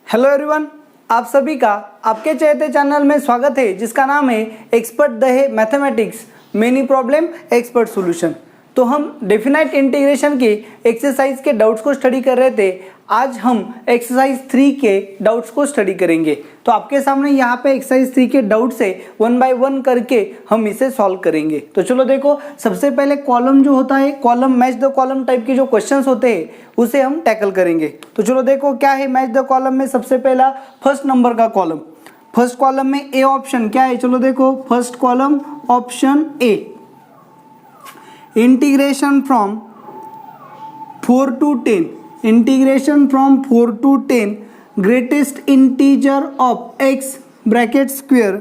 Hello everyone, आप सभी का आपके चहेते चैनल में स्वागत है जिसका नाम है एक्सपर्ट दहे mathematics many problem expert solution. तो हम डेफिनाइट इंटीग्रेशन की एक्सरसाइज के डाउट्स को स्टडी कर रहे थे। आज हम एक्सरसाइज 3 के डाउट्स को स्टडी करेंगे। तो आपके सामने यहाँ पे एक्सरसाइज 3 के डाउट्स है, 1 बाय 1 करके हम इसे सॉल्व करेंगे। तो चलो देखो, सबसे पहले कॉलम जो होता है, column match the column type के जो क्वेश्चंस होते हैं उसे हम टैकल करेंगे। तो चलो देखो क्या है मैच द कॉलम में। सबसे पहला फर्स्ट नंबर का कॉलम, फर्स्ट कॉलम में ए ऑप्शन क्या है, चलो देखो first column option A, integration from 4 to 10, integration from 4 to 10 greatest integer of x bracket square,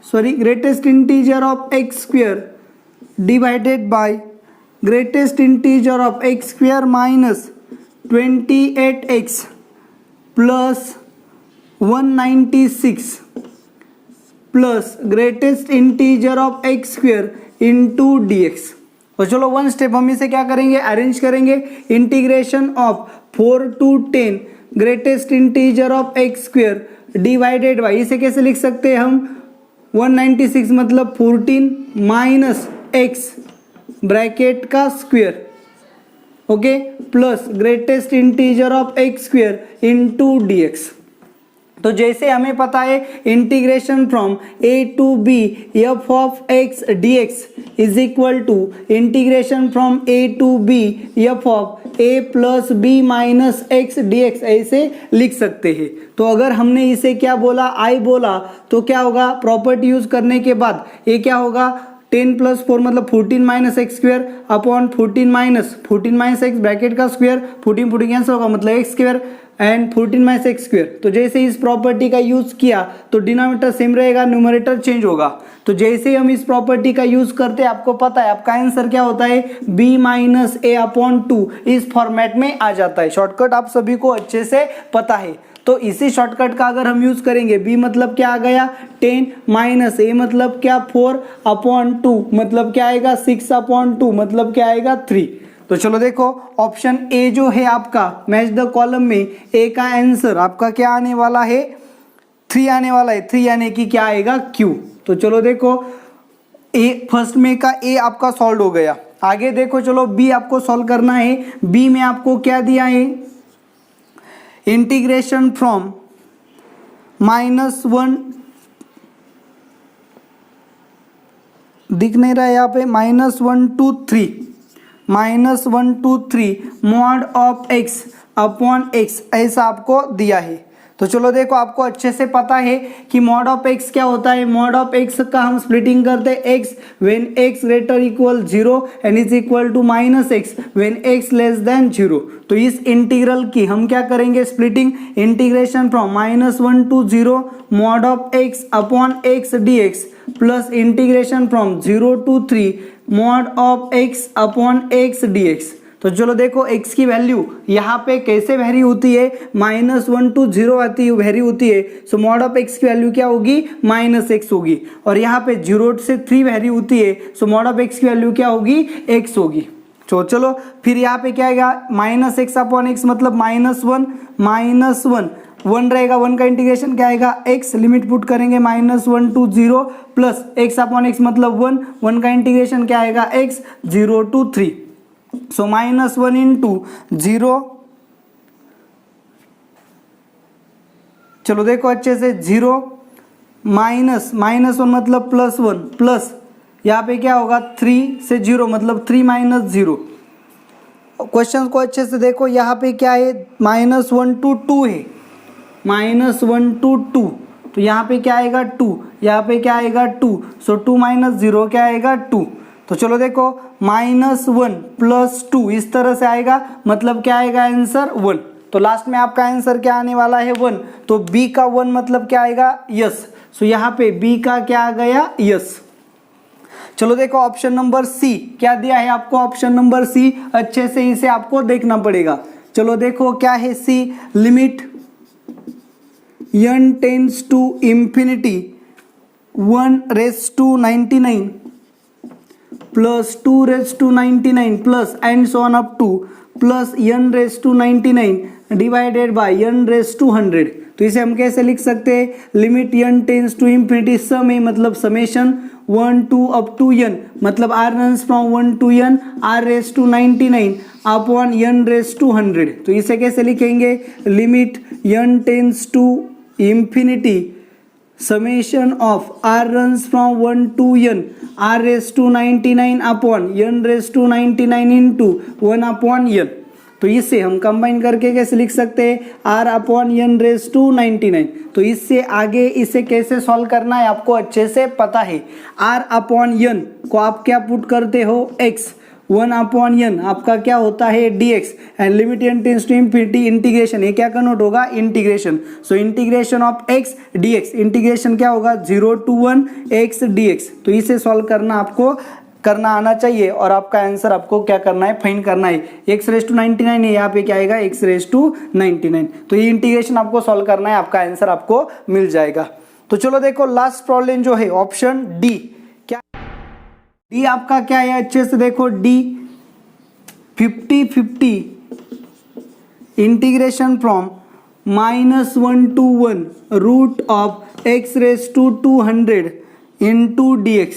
sorry greatest integer of x square divided bye greatest integer of x square minus 28x plus 196 plus greatest integer of x square into dx। तो चलो one step हम इसे क्या करेंगे, arrange करेंगे। Integration of 4 to 10 greatest integer of x square divided by, इसे कैसे लिख सकते हैं हम, 196 मतलब 14 माइनस x ब्रैकेट का square, okay, plus greatest integer of x square into dx। तो जैसे हमें पता है integration from a to b f of x dx is equal to integration from a to b f of a plus b minus x dx, ऐसे लिख सकते हैं। तो अगर हमने इसे क्या बोला, i बोला, तो क्या होगा, प्रॉपर्टी यूज करने के बाद ये क्या होगा, 10 प्लस 4 मतलब 14 minus x square upon 14 minus x bracket का स्क्वेयर, 14 कैंसिल होगा मतलब x square and 14 minus x square. तो जैसे इस प्रॉपर्टी का यूज किया तो डिनोमिनेटर सेम रहेगा, न्यूमरेटर चेंज होगा। तो जैसे ही हम इस प्रॉपर्टी का यूज करते हैं, आपको पता है आपका आंसर क्या होता है, b माइनस ए अपॉन 2 इस फॉर्मेट में आ जाता है। शॉर्टकट आप सभी को अच्छे से पता है। तो इसी शॉर्टकट का अगर हम यूज करेंगे, b मतलब क्या आ गया 10 माइनस ए मतलब क्या 4 अपॉन 2 मतलब क्या आएगा 6 अपॉन 2 मतलब क्या आएगा 3। तो चलो देखो ऑप्शन ए जो है आपका मैच द कॉलम में, ए का आंसर आपका क्या आने वाला है, 3 आने वाला है, 3 यानी कि क्या आएगा Q। तो चलो देखो ए फर्स्ट में का ए आपका सॉल्व हो गया। आगे देखो चलो बी आपको सॉल्व करना है। बी में आपको क्या दिया है, इंटीग्रेशन फ्रॉम -1 दिख नहीं रहा है यहाँ पे, -1 to 3 mod of x upon x ऐसा आपको दिया है। तो चलो देखो आपको अच्छे से पता है कि मॉड ऑफ x क्या होता है। मॉड ऑफ x का हम स्प्लिटिंग करते हैं x when x greater equal 0 and is equal to minus x when x less than 0। तो इस इंटीग्रल की हम क्या करेंगे, splitting, integration from -1 to 0 mod of x upon x dx plus integration from 0 to 3 mod of x upon x dx। तो चलो देखो x की वैल्यू यहाँ पे कैसे वेरी होती है, -1 to 0 आती है, वेरी होती है। सो मॉड ऑफ x की वैल्यू क्या होगी, -x होगी। और यहाँ पे 0 से 3 वेरी होती है, सो मॉड ऑफ x की वैल्यू क्या होगी, x होगी। तो चलो फिर यहाँ पे क्या आएगा, -x अपॉन x मतलब -1 1 रहेगा, 1 का इंटीग्रेशन क्या आएगा x, लिमिट पुट करेंगे -1 to 0 plus x upon x मतलब 1 का इंटीग्रेशन क्या आएगा x 0 to 3। सो -1 इंटू 0, चलो देखो अच्छे से 0 -1 मतलब +1 प्लस यहाँ पे क्या होगा 3 से 0 मतलब 3 - 0। क्वेश्चन को अच्छे से देखो, यहाँ पे क्या है -1 to 2 है, -1 to 2, तो यहाँ पे क्या आएगा 2, यहाँ पे क्या आएगा 2, सो 2 - 0 क्या आएगा 2। तो चलो देखो -1 प्लस 2 इस तरह से आएगा मतलब क्या आएगा आंसर 1। तो लास्ट में आपका आंसर क्या आने वाला है 1। तो b का 1 मतलब क्या आएगा यस। सो यहाँ पे b का क्या आ गया यस। चलो देखो ऑप्शन नंबर सी क्या दिया है आपको, ऑप्शन नंबर सी अच्छे से इसे आपको देखना पड़ेगा। चलो देखो क्या है सी, limit n tends to infinity 1 + 2 + 99 plus and so on up to plus n raise to 99 divided by n raise to 100। तो इसे हम कैसे लिख सकते हैं, limit n tends to infinity sum है मतलब summation 1 to up to n मतलब r runs from 1 to n r raise to 99 upon n raise to 100। तो इसे कैसे लिखेंगे, limit n tends to infinity summation of r runs from 1 to n r raised to 99 upon n raised to 99 into 1 upon n। तो इससे हम combine करके कैसे लिख सकते हैं, r upon n raise to 99। तो इससे आगे इसे कैसे सॉल्व करना है आपको अच्छे से पता है। r अपॉन n को आप क्या पुट करते हो, x, 1 अपॉन n आपका क्या होता है dx and limit n tends to infinity integration, ये क्या कन्वर्ट होगा, integration. So integration of x dx, integration क्या होगा 0 to 1 x dx। तो इसे सॉल्व करना आपको करना आना चाहिए और आपका आंसर आपको क्या करना है, फाइंड करना है। x रेस टू 99 है, यहाँ पे क्या आएगा x रेस टू 99। तो ये इंटीग्रेशन आपको सॉल्व करना है, आपका आंसर आपको मिल जाएगा। तो चलो देखो लास्ट प्रॉब्लम जो है ऑप्शन डी, क्या डी आपका क्या है, अच्छे से देखो D 50/50 integration from -1 to 1 root of x raise to 200 into dx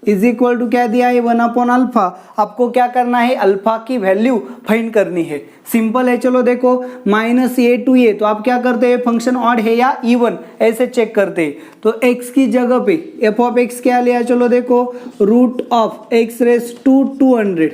is equal to क्या दिया है, 1 अपॉन अल्फा। आपको क्या करना है, अल्फा की वैल्यू फाइंड करनी है, सिंपल है। चलो देखो -a to a, तो आप क्या करते हैं, फंक्शन ऑड है या इवन ऐसे चेक करते हैं। तो x की जगह पे f ऑफ x क्या लिया, चलो देखो root of x raise to 200,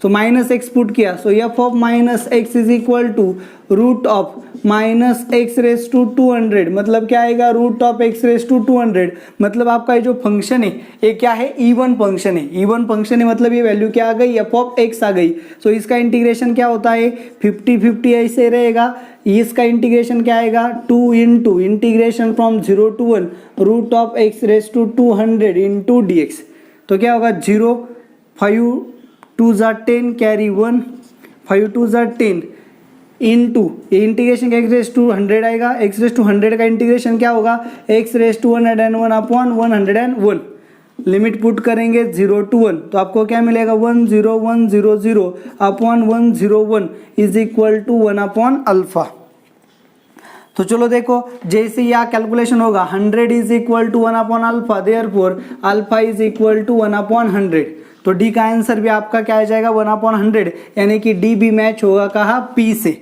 तो -x पुट किया, so f of -x is equal to root of -x raise to 200, मतलब क्या आएगा, root of x raise to 200। मतलब आपका ये जो फंक्शन है ये क्या है, इवन फंक्शन है। इवन फंक्शन है मतलब ये वैल्यू क्या आ गई, f ऑफ x आ गई। सो इसका इंटीग्रेशन क्या होता है, 50/50 ऐसे रहेगा। इसका इंटीग्रेशन क्या आएगा, 2 into integration from 0 to 1 root of x raise to 200 into dx। तो क्या होगा 0, 5 2 10 कैरी 1, 5 2 10 इंटू ये इंटीग्रेशन x रेस टू 100 आएगा। x रेस टू 100 का इंटीग्रेशन क्या होगा, x raise to 101 upon 101। Limit put करेंगे 0 to 1, तो आपको क्या मिलेगा 10100 अपॉन 101 is equal to 1 upon alpha. तो चलो देखो जैसे यहाँ कैलकुलेशन होगा 100 is equal to 1 upon alpha, therefore alpha is equal to 1 upon 100। तो डी का आंसर भी आपका क्या आ जाएगा, 1 अपॉन 100, यानी कि डी भी मैच होगा कहाँ, पी से।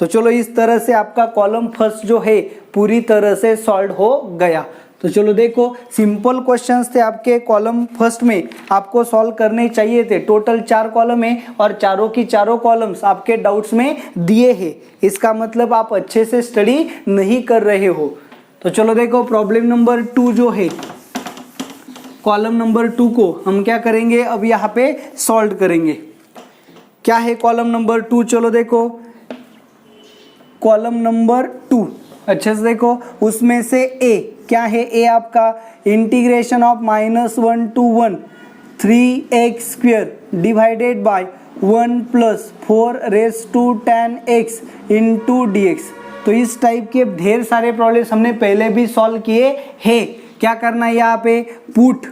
तो चलो इस तरह से आपका कॉलम फर्स्ट जो है पूरी तरह से सॉल्व हो गया। तो चलो देखो सिंपल क्वेश्चंस थे आपके कॉलम फर्स्ट में, आपको सॉल्व करने चाहिए थे। टोटल 4 कॉलम है और चारों की चारों कॉलम्स आपके डाउट्स में दिए हैं, इसका मतलब आप अच्छे से स्टडी नहीं कर रहे हो। तो चलो देखो प्रॉब्लम नंबर 2 जो है, कॉलम नंबर 2 को हम क्या करेंगे, अब यहाँ पे सॉल्व करेंगे। क्या है कॉलम नंबर 2, चलो देखो कॉलम नंबर 2 अच्छे से देखो, उसमें से a क्या है, a आपका integration of -1 to 1 3x² divided by 1 + 4 raise to 10x into dx। तो इस टाइप के ढेर सारे प्रॉब्लम्स हमने पहले भी सॉल्व किए हैं। क्या करना है यहाँ पे, put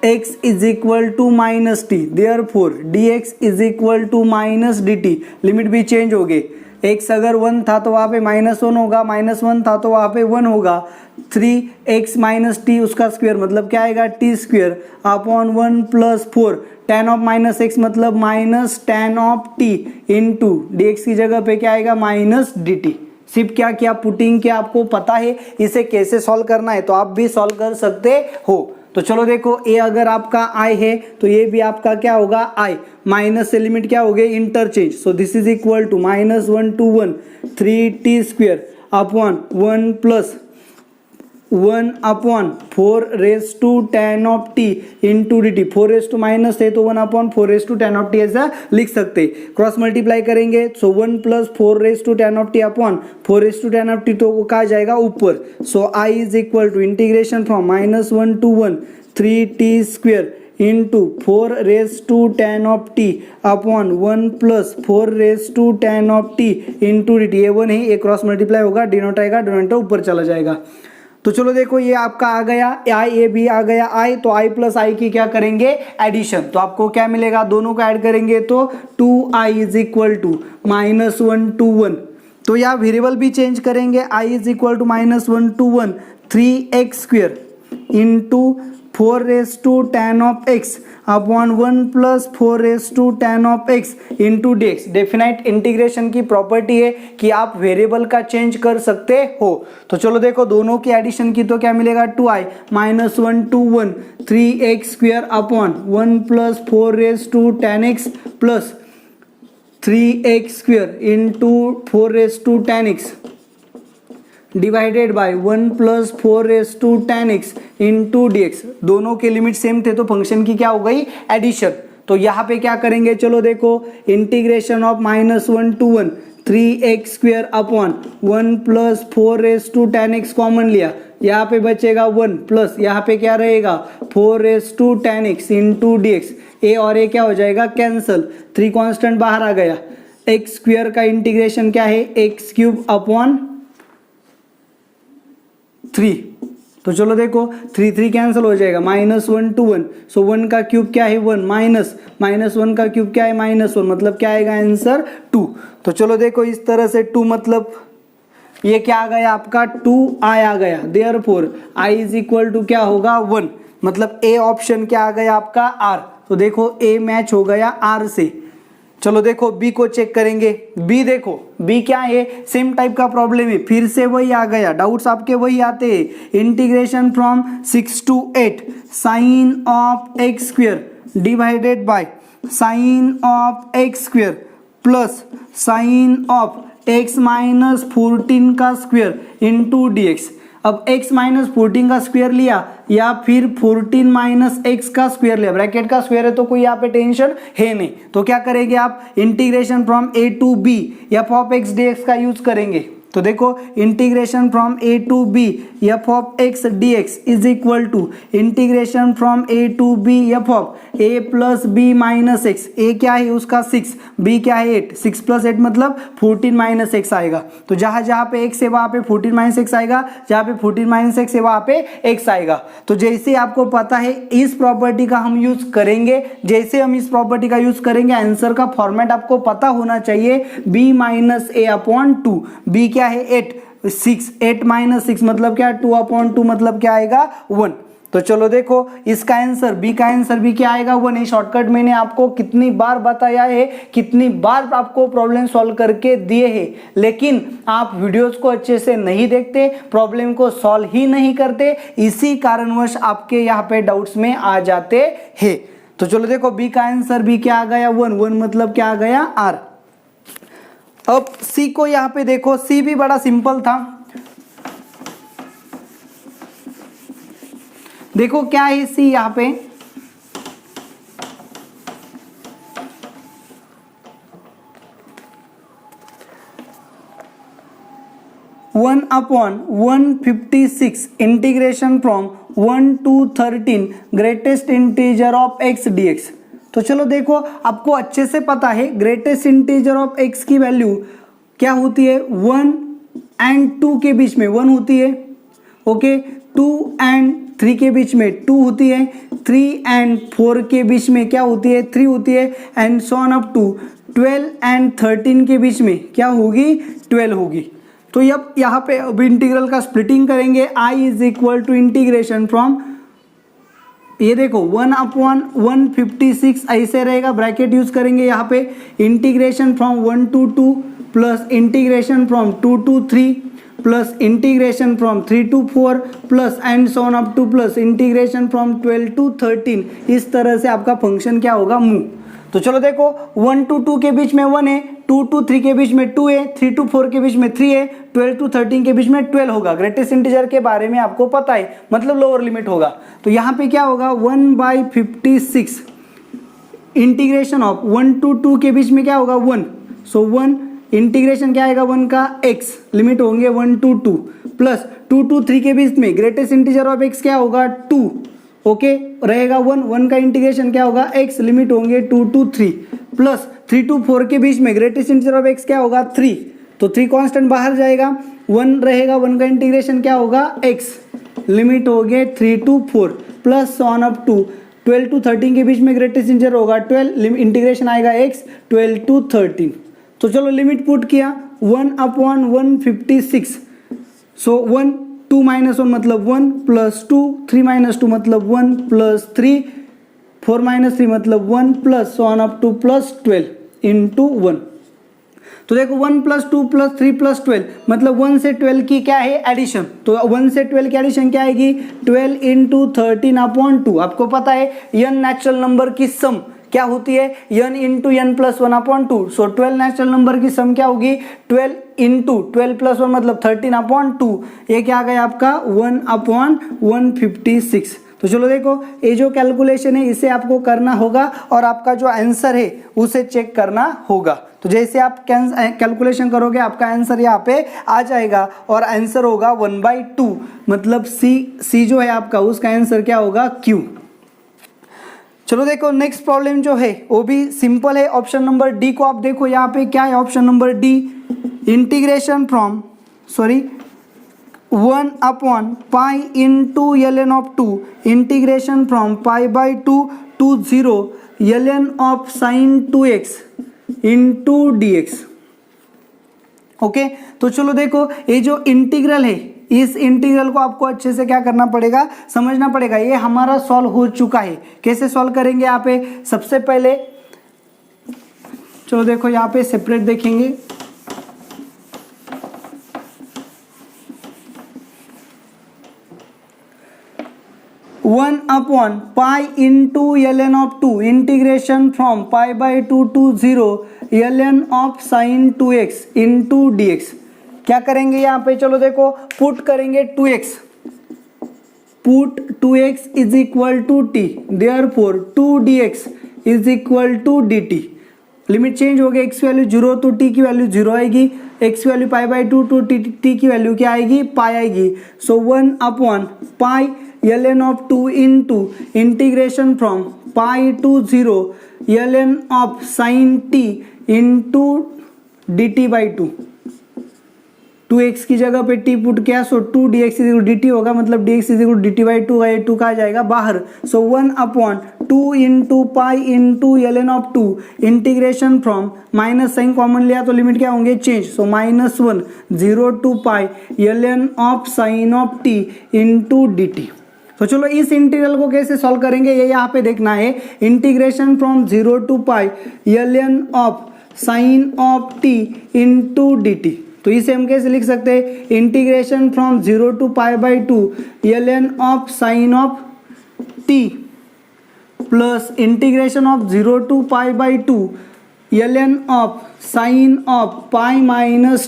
x is equal to -t, therefore dx is equal to -dt। Limit भी चेंज हो गई, x अगर 1 था तो वहाँ पे -1 होगा, -1 था तो वहाँ पे 1 होगा। 3x - t उसका स्क्वायर मतलब क्या आएगा, t² upon 1 + 4 tan of -x मतलब -tan of t into dx की जगह पे क्या आएगा, -dt। सिर्फ क्या किया, पुटिंग किया, आपको पता है इसे कैसे सॉल्व करना है, तो आप भी सॉल्व कर सकते हो। तो चलो देखो ए अगर आपका i है तो ये भी आपका क्या होगा i, माइनस से लिमिट क्या हो गई, interchange. So this is equal to -1 to 1 3t² upon 1 + 1 upon 4 raise to 10 of t into dt। 4 raise to minus है तो 1 upon 4 raise to 10 of t ऐसा लिख सकते। क्रॉस मल्टीप्लाई करेंगे, so 1 + 4 raise to 10 of t upon 4 raise to 10 of t, तो वो कहा जाएगा ऊपर। So i is equal to integration from -1 to 1 3t² into 4 raise to 10 of t upon 1 + 4 raise to 10 of t into dt। ये 1 है, ये cross multiply होगा, denote आएगा, डिनोटर ऊपर चला जाएगा। तो चलो देखो ये आपका आ गया आई, ए बी आ गया आई, तो आई प्लस आई की क्या करेंगे एडिशन, तो आपको क्या मिलेगा, दोनों को ऐड करेंगे तो 2i is equal to -1 to 1। तो यहाँ वेरिएबल भी चेंज करेंगे, i is equal to -1 to 1 3x² into 4tan of x upon 1 plus 4tan of x into dx। Definite integration की प्रॉपर्टी है कि आप वेरिएबल का चेंज कर सकते हो। तो चलो देखो दोनों की एडिशन की तो क्या मिलेगा 2i -1 to 1 3x² upon 1 plus 4tan x plus 3x² into 4tan x divided by 1 plus 4tan x into dx। दोनों के लिमिट सेम थे तो फंक्शन की क्या हो गई एडिशन। तो यहाँ पे क्या करेंगे, चलो देखो integration of -1 to 1 3x² upon 1 plus 4tan x common लिया, यहाँ पे बचेगा 1 प्लस यहाँ पे क्या रहेगा 4tan x इंटू dx। ए और ए क्या हो जाएगा कैंसल, 3 कांस्टेंट बाहर आ गया। x² का इंटीग्रेशन क्या है x³ अपॉन 3। तो चलो देखो 3 कैंसिल हो जाएगा, -1 to 1, सो 1 का क्यूब क्या है 1 -1 का क्यूब क्या है -1, मतलब क्या आएगा आंसर 2। तो चलो देखो इस तरह से 2 मतलब ये क्या आ गया आपका 2i आ गया, therefore i is equal to क्या होगा 1, मतलब ए ऑप्शन क्या आ गया आपका r। तो देखो ए मैच हो गया r से। चलो देखो बी को चेक करेंगे, बी देखो बी क्या है सेम टाइप का प्रॉब्लम है, फिर से वही आ गया, डाउट्स आपके वही आते हैं। Integration from 6 to 8 sine of x² divided by sine of x² plus sine of x minus 14 का स्क्वायर इंटू dx। अब x माइनस 14 का स्क्वायर लिया या फिर 14 माइनस एक्स का स्क्वायर लिया, ब्रैकेट का स्क्वायर है तो कोई यहाँ पे टेंशन है नहीं। तो क्या करेंगे आप integration from a to b f of x dx का यूज करेंगे। तो देखो integration from a to b f of x dx is equal to integration from a to b f of a plus b minus x. a क्या है उसका 6, b क्या है 8, 6 plus 8 मतलब 14 माइनस एक्स आएगा। तो जहां जहां पे x है वहां पे 14 माइनस एक्स आएगा, जहां पे 14 माइनस एक्स है वहां पे x आएगा। तो जैसे आपको पता है इस प्रॉपर्टी का हम यूज करेंगे, जैसे हम इस प्रॉपर्टी का यूज करेंगे आंसर का फॉर्मेट आपको पता होना चाहिए b minus a upon 2। b क्या है 8 माइनस 6 मतलब क्या 2/2 मतलब क्या आएगा 1। तो चलो देखो इसका आंसर बी का आंसर भी क्या आएगा 1 है। शॉर्टकट मैंने आपको कितनी बार बताया है, कितनी बार आपको प्रॉब्लम सॉल्व करके दिए हैं, लेकिन आप वीडियोस को अच्छे से नहीं देखते, प्रॉब्लम को सॉल्व ही नहीं करते, इसी कारणवश आपके यहाँ पे डाउट्स में आ जाते हैं। तो चलो देखो बी का आंसर भी क्या आ गया 1 मतलब क्या आ गया आर। अब सी को यहाँ पे देखो, सी भी बड़ा सिंपल था। देखो क्या है सी यहाँ पे 1/156 integration from 1 to 13 greatest integer of x dx। तो चलो देखो आपको अच्छे से पता है ग्रेटेस्ट इंटीजर ऑफ x की वैल्यू क्या होती है 1 and 2 के बीच में 1 होती है, ओके 2 and 3 के बीच में 2 होती है, 3 and 4 के बीच में क्या होती है 3 होती है, and so on up to 12 and 13 के बीच में क्या होगी 12 होगी। तो अब यहाँ पे अब इंटीग्रल का स्प्लिटिंग करेंगे, i is equal to integration from ये देखो 1/156 ऐसे रहेगा, ब्रैकेट यूज करेंगे यहाँ पे, integration from 1 to 2 plus integration from 2 to 3 plus integration from 3 to 4 plus and so on up to plus integration from 12 to 13। इस तरह से आपका फंक्शन क्या होगा मूव। तो चलो देखो 1 to 2 के बीच में 1 है, 2 to 3 के बीच में 2 है, 3 to 4 के बीच में 3 है, 12 to 13 के बीच में 12 होगा। ग्रेटेस्ट इंटीजर के बारे में आपको पता है, मतलब लोअर लिमिट होगा। तो यहाँ पे क्या होगा 1/56 इंटीग्रेशन ऑफ 1 to 2 के बीच में क्या होगा 1, सो 1 इंटीग्रेशन क्या आएगा 1 का x, लिमिट होंगे 1 to 2 प्लस 2 to 3 के बीच में ग्रेटेस्ट इंटीजर ऑफ x क्या होगा 2, ओके रहेगा 1 का इंटीग्रेशन क्या होगा x, लिमिट होंगे 2 to 3 प्लस 3 to 4 के बीच में ग्रेटेस्ट इंटीजर ऑफ x क्या होगा 3, तो 3 कांस्टेंट बाहर जाएगा, 1 रहेगा, 1 का इंटीग्रेशन क्या होगा x, लिमिट हो गए 3 to 4 plus on up to 12 to 13 के बीच में ग्रेटेस्ट इंटीजर होगा 12, इंटीग्रेशन आएगा x 12 to 13। तो चलो लिमिट पुट किया 1/156, सो 1 2 - 1 मतलब 1 प्लस 2 3 - 2 मतलब 1 प्लस 3 4 - 3 मतलब 1 plus on up to plus 12 into 1। तो देखो 1 + 2 + 3 + 12 मतलब 1 से 12 की क्या है एडिशन। तो 1 से 12 की एडिशन क्या आएगी 12 × 13/2। आपको पता है n नेचुरल नंबर की सम क्या होती है n × n + 1/2। सो 12 नेचुरल नंबर की सम क्या होगी 12 × 12 + 1 मतलब 13/2। ये क्या आ गया आपका 1/156। तो चलो देखो ये जो कैलकुलेशन है इसे आपको करना होगा और आपका जो आंसर है उसे चेक करना होगा। तो जैसे आप कैलकुलेशन करोगे आपका आंसर यहाँ पे आ जाएगा और आंसर होगा 1/2 मतलब सी जो है आपका उसका आंसर क्या होगा Q। चलो देखो नेक्स्ट प्रॉब्लम जो है वो भी सिंपल है। ऑप्शन नंबर डी को आप देखो यहाँ पे क्या है option number D, integration from 1/π into ln of 2 integration from π/2 to 0 ln of sin 2x into dx। Okay तो चलो देखो ये जो इंटीग्रल है इस इंटीग्रल को आपको अच्छे से क्या करना पड़ेगा समझना पड़ेगा। ये हमारा सॉल्व हो चुका है। कैसे सॉल्व करेंगे यहाँ पे सबसे पहले चलो देखो यहाँ पे सेपरेट देखेंगे। One upon pi into ln of 2 integration from π/2 to 0 ln of sin 2x into dx। क्या करेंगे यहाँ पे चलो देखो पुट करेंगे 2x, put 2x is equal to t, therefore 2dx is equal to dt। Limit change हो गया, x की वैल्यू 0 तो t की वैल्यू 0 आएगी, x की वैल्यू π/2 तो t की वैल्यू क्या आएगी पाई आएगी। So 1/π ln of 2 into integration from pi to 0 ln of sin t into dt/2। 2x की जगह पे t पुट किया सो 2dx dt होगा मतलब dx dt/2 का ये 2 कहा जाएगा बाहर। So 1/2 into pi into ln of 2 integration from minus sine common लिया तो लिमिट क्या होंगे change. So -1 0 to π ln of sin of t into dt। तो चलो इस इंटीग्रल को कैसे सॉल्व करेंगे ये यहाँ पे देखना है। Integration from 0 to π ln of sin of t into dt। तो इसे हम कैसे लिख सकते हैं integration from 0 to π/2 ln of sin of t plus integration of 0 to π/2 ln of sin of π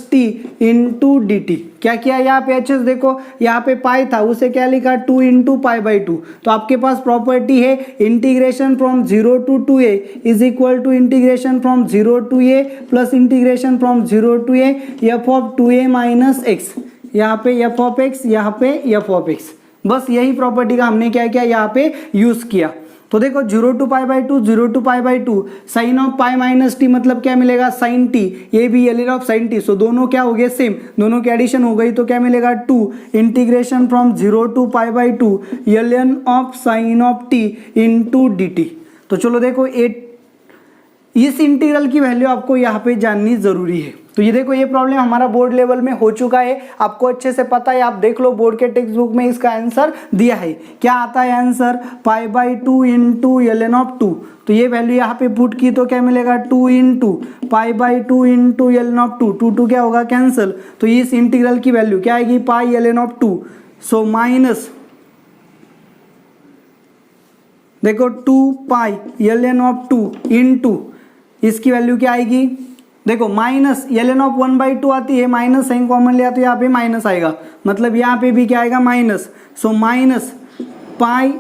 - t into dt। क्या किया यहाँ पे अच्छे से देखो यहाँ पे पाई था उसे क्या लिखा 2 इंटू π/2। तो आपके पास प्रॉपर्टी है integration from 0 to 2a is equal to integration from 0 to a plus integration from 0 to a f of 2a - x। यहाँ पे f of x यहाँ पे f of x। बस यही प्रॉपर्टी का हमने क्या किया यहाँ पे यूज किया। तो देखो 0 to π/2 0 to π/2 sign of π - t मतलब क्या मिलेगा साइन t, ये भी ln ऑफ साइन t। सो दोनों क्या हो गए सेम, दोनों की एडिशन हो गई तो क्या मिलेगा 2 integration from 0 to π/2 ln of sine of t into dt। तो चलो देखो इस इंटीग्रल की वैल्यू आपको यहाँ पे जाननी जरूरी है। तो ये देखो ये प्रॉब्लम हमारा बोर्ड लेवल में हो चुका है, आपको अच्छे से पता है, आप देख लो बोर्ड के टेक्स्ट बुक में इसका आंसर दिया है। क्या आता है आंसर π/2 इंटू ln ऑफ 2। तो ये वैल्यू यहाँ पे पुट की तो क्या मिलेगा 2 इंटू π/2 इंटू ln ऑफ 2, 2 क्या होगा कैंसिल। तो इस इंटीग्रल की वैल्यू क्या आएगी पाई ln ऑफ 2। सो माइनस देखो 2π ln ऑफ 2 इंटू इसकी वैल्यू क्या आएगी देखो माइनस ln ऑफ 1/2 आती है, माइनस साइन कॉमन लिया तो यहाँ पे माइनस आएगा मतलब यहाँ पे भी क्या आएगा minus. So minus pi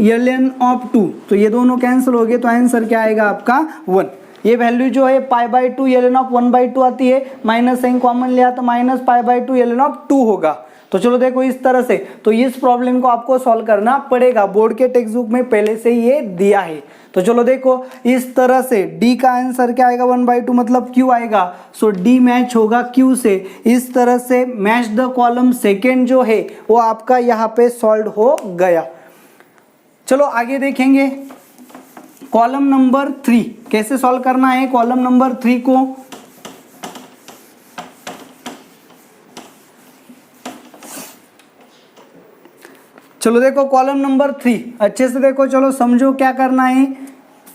ln of 2। तो ये दोनों कैंसिल हो गए तो आंसर क्या आएगा आपका 1। ये वैल्यू जो है π/2 ln ऑफ 1/2 आती है, माइनस साइन कॉमन लिया तो माइनस π/2 ln ऑफ 2 होगा। तो चलो देखो इस तरह से, तो इस प्रॉब्लम को आपको सॉल्व करना पड़ेगा, बोर्ड के टेक्स्ट बुक में पहले से ही ये दिया है। तो चलो देखो इस तरह से डी का आंसर क्या आएगा 1/2 मतलब क्यू आएगा, सो डी मैच होगा क्यू से। इस तरह से मैच द कॉलम सेकेंड जो है वो आपका यहाँ पे सॉल्व हो गया। चलो आगे देखेंगे कॉलम नंबर 3 कैसे सॉल्व करना है। कॉलम नंबर 3 को चलो देखो कॉलम नंबर 3 अच्छे से देखो, चलो समझो क्या करना है।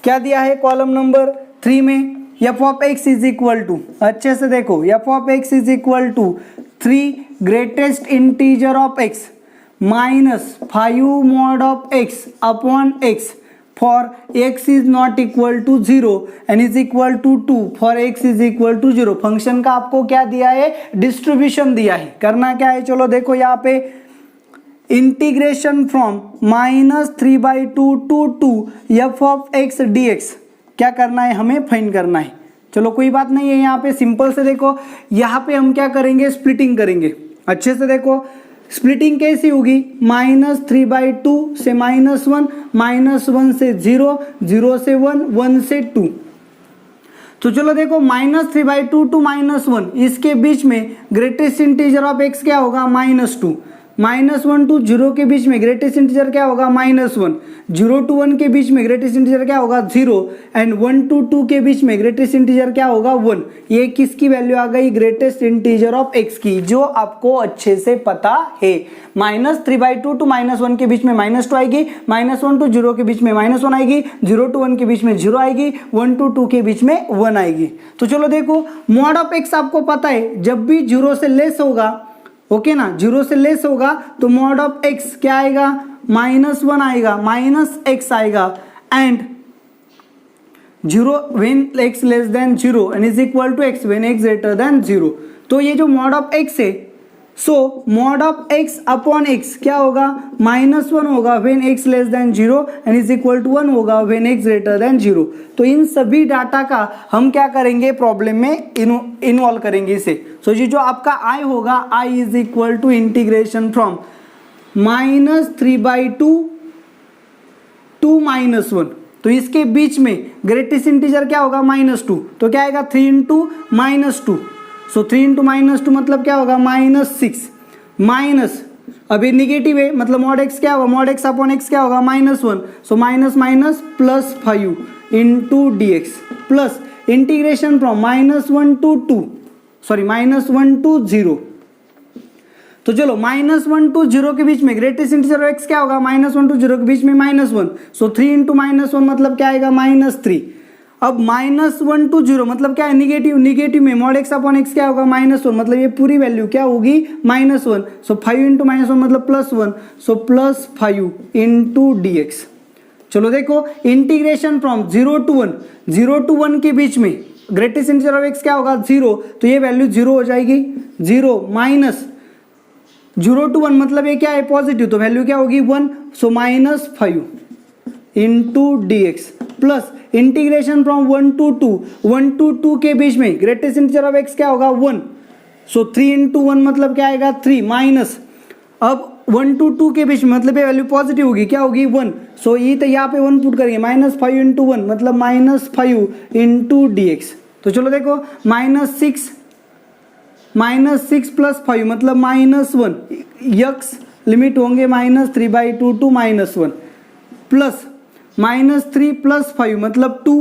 क्या दिया है कॉलम नंबर 3 में, f of x is equal to, अच्छे से देखो f of x is equal to 3 greatest integer of x minus 5 mod of x upon x for x is not equal to 0 and is equal to 2 for x is equal to 0। Function का आपको क्या दिया है, distribution दिया है। करना क्या है, चलो देखो यहाँ पे integration from -3/2 to 2 f of x d x क्या करना है, हमें फाइंड करना है। चलो कोई बात नहीं है, यहाँ पे सिंपल से देखो, यहाँ पे हम क्या करेंगे, स्प्लिटिंग करेंगे। अच्छे से देखो स्प्लिटिंग कैसी होगी, -3/2 से -1, -1 से 0, 0 से 1, 1 से 2। तो चलो देखो -3/2 टू -1 इसके बीच में ग्रेटेस्ट इंटीजर ऑफ x क्या होगा, -2। -1 टू 0 के बीच में ग्रेटेस्ट इंटीजर क्या होगा, -1। 0 टू 1 के बीच में ग्रेटेस्ट इंटीजर क्या होगा, 0 एंड 1 टू 2 के बीच में ग्रेटेस्ट इंटीजर क्या होगा, 1। ये किसकी वैल्यू आ गई, ग्रेटेस्ट इंटीजर ऑफ x की, जो आपको अच्छे से पता है। -3/2 टू -1 के बीच में -2 आएगी, -1 टू 0 के बीच में -1 आएगी, 0 टू 1 के बीच में 0 आएगी, 1 टू 2 के बीच में 1 आएगी। तो चलो देखो मॉड ऑफ x आपको पता है, जब भी 0 से लेस होगा, ओके ना, 0 से लेस होगा तो मॉड ऑफ x क्या आएगा, -1 आएगा, -x आएगा and 0 when x less than 0 and is equal to x when x greater than 0। तो ये जो मॉड ऑफ x है, so mod of x upon x क्या होगा, -1 होगा when x less than 0 and is equal to 1 होगा when x greater than 0। तो इन सभी डाटा का हम क्या करेंगे, प्रॉब्लम में इन्वॉल्व करेंगे इसे। सो ये जो आपका i होगा, i is equal to integration from -3/2 to -1। तो इसके बीच में ग्रेटेस्ट इंटीजर क्या होगा, -2। तो क्या आएगा 3 इंटू -2। सो 3 इंटू -2 मतलब क्या होगा, -6 माइनस, अभी निगेटिव है मतलब मॉड x क्या होगा, मॉड x अपॉन x क्या होगा, -1। So minus minus plus 5 into d x plus integration from -1 to 0। तो चलो -1 टू 0 के बीच में ग्रेटेस्ट इंटीजर x क्या होगा, -1 टू 0 के बीच में -1। सो 3 इंटू -1 मतलब क्या आएगा, -3। अब -1 टू 0 मतलब क्या है, निगेटिव, निगेटिव में मॉड x अपॉन x क्या होगा, -1 मतलब ये पूरी वैल्यू क्या होगी, -1। सो 5 इंटू -1 मतलब +1, सो +5 इंटू डी एक्स। चलो देखो इंटीग्रेशन फ्रॉम 0 टू 1 के बीच में ग्रेटेस्ट इंटीजर ऑफ x क्या होगा, 0। तो ये वैल्यू 0 हो जाएगी, 0 माइनस 0 टू 1 मतलब ये क्या है, पॉजिटिव, तो वैल्यू क्या होगी, 1। So -5 into d x plus integration from 1 to 2 के बीच में ग्रेटेस्ट इंटीजर ऑफ x क्या होगा, 1। सो 3 इंटू 1 मतलब क्या आएगा, 3 माइनस, अब 1 टू 2 के बीच में मतलब ये वैल्यू पॉजिटिव होगी, क्या होगी, 1। सो ये तो यहाँ पे 1 पुट करेंगे, -5 इंटू 1 मतलब -5 इंटू डी एक्स। तो चलो देखो -6 प्लस 5 मतलब -1, यक्स लिमिट होंगे -3/2 टू -1 प्लस -3 प्लस 5 मतलब 2,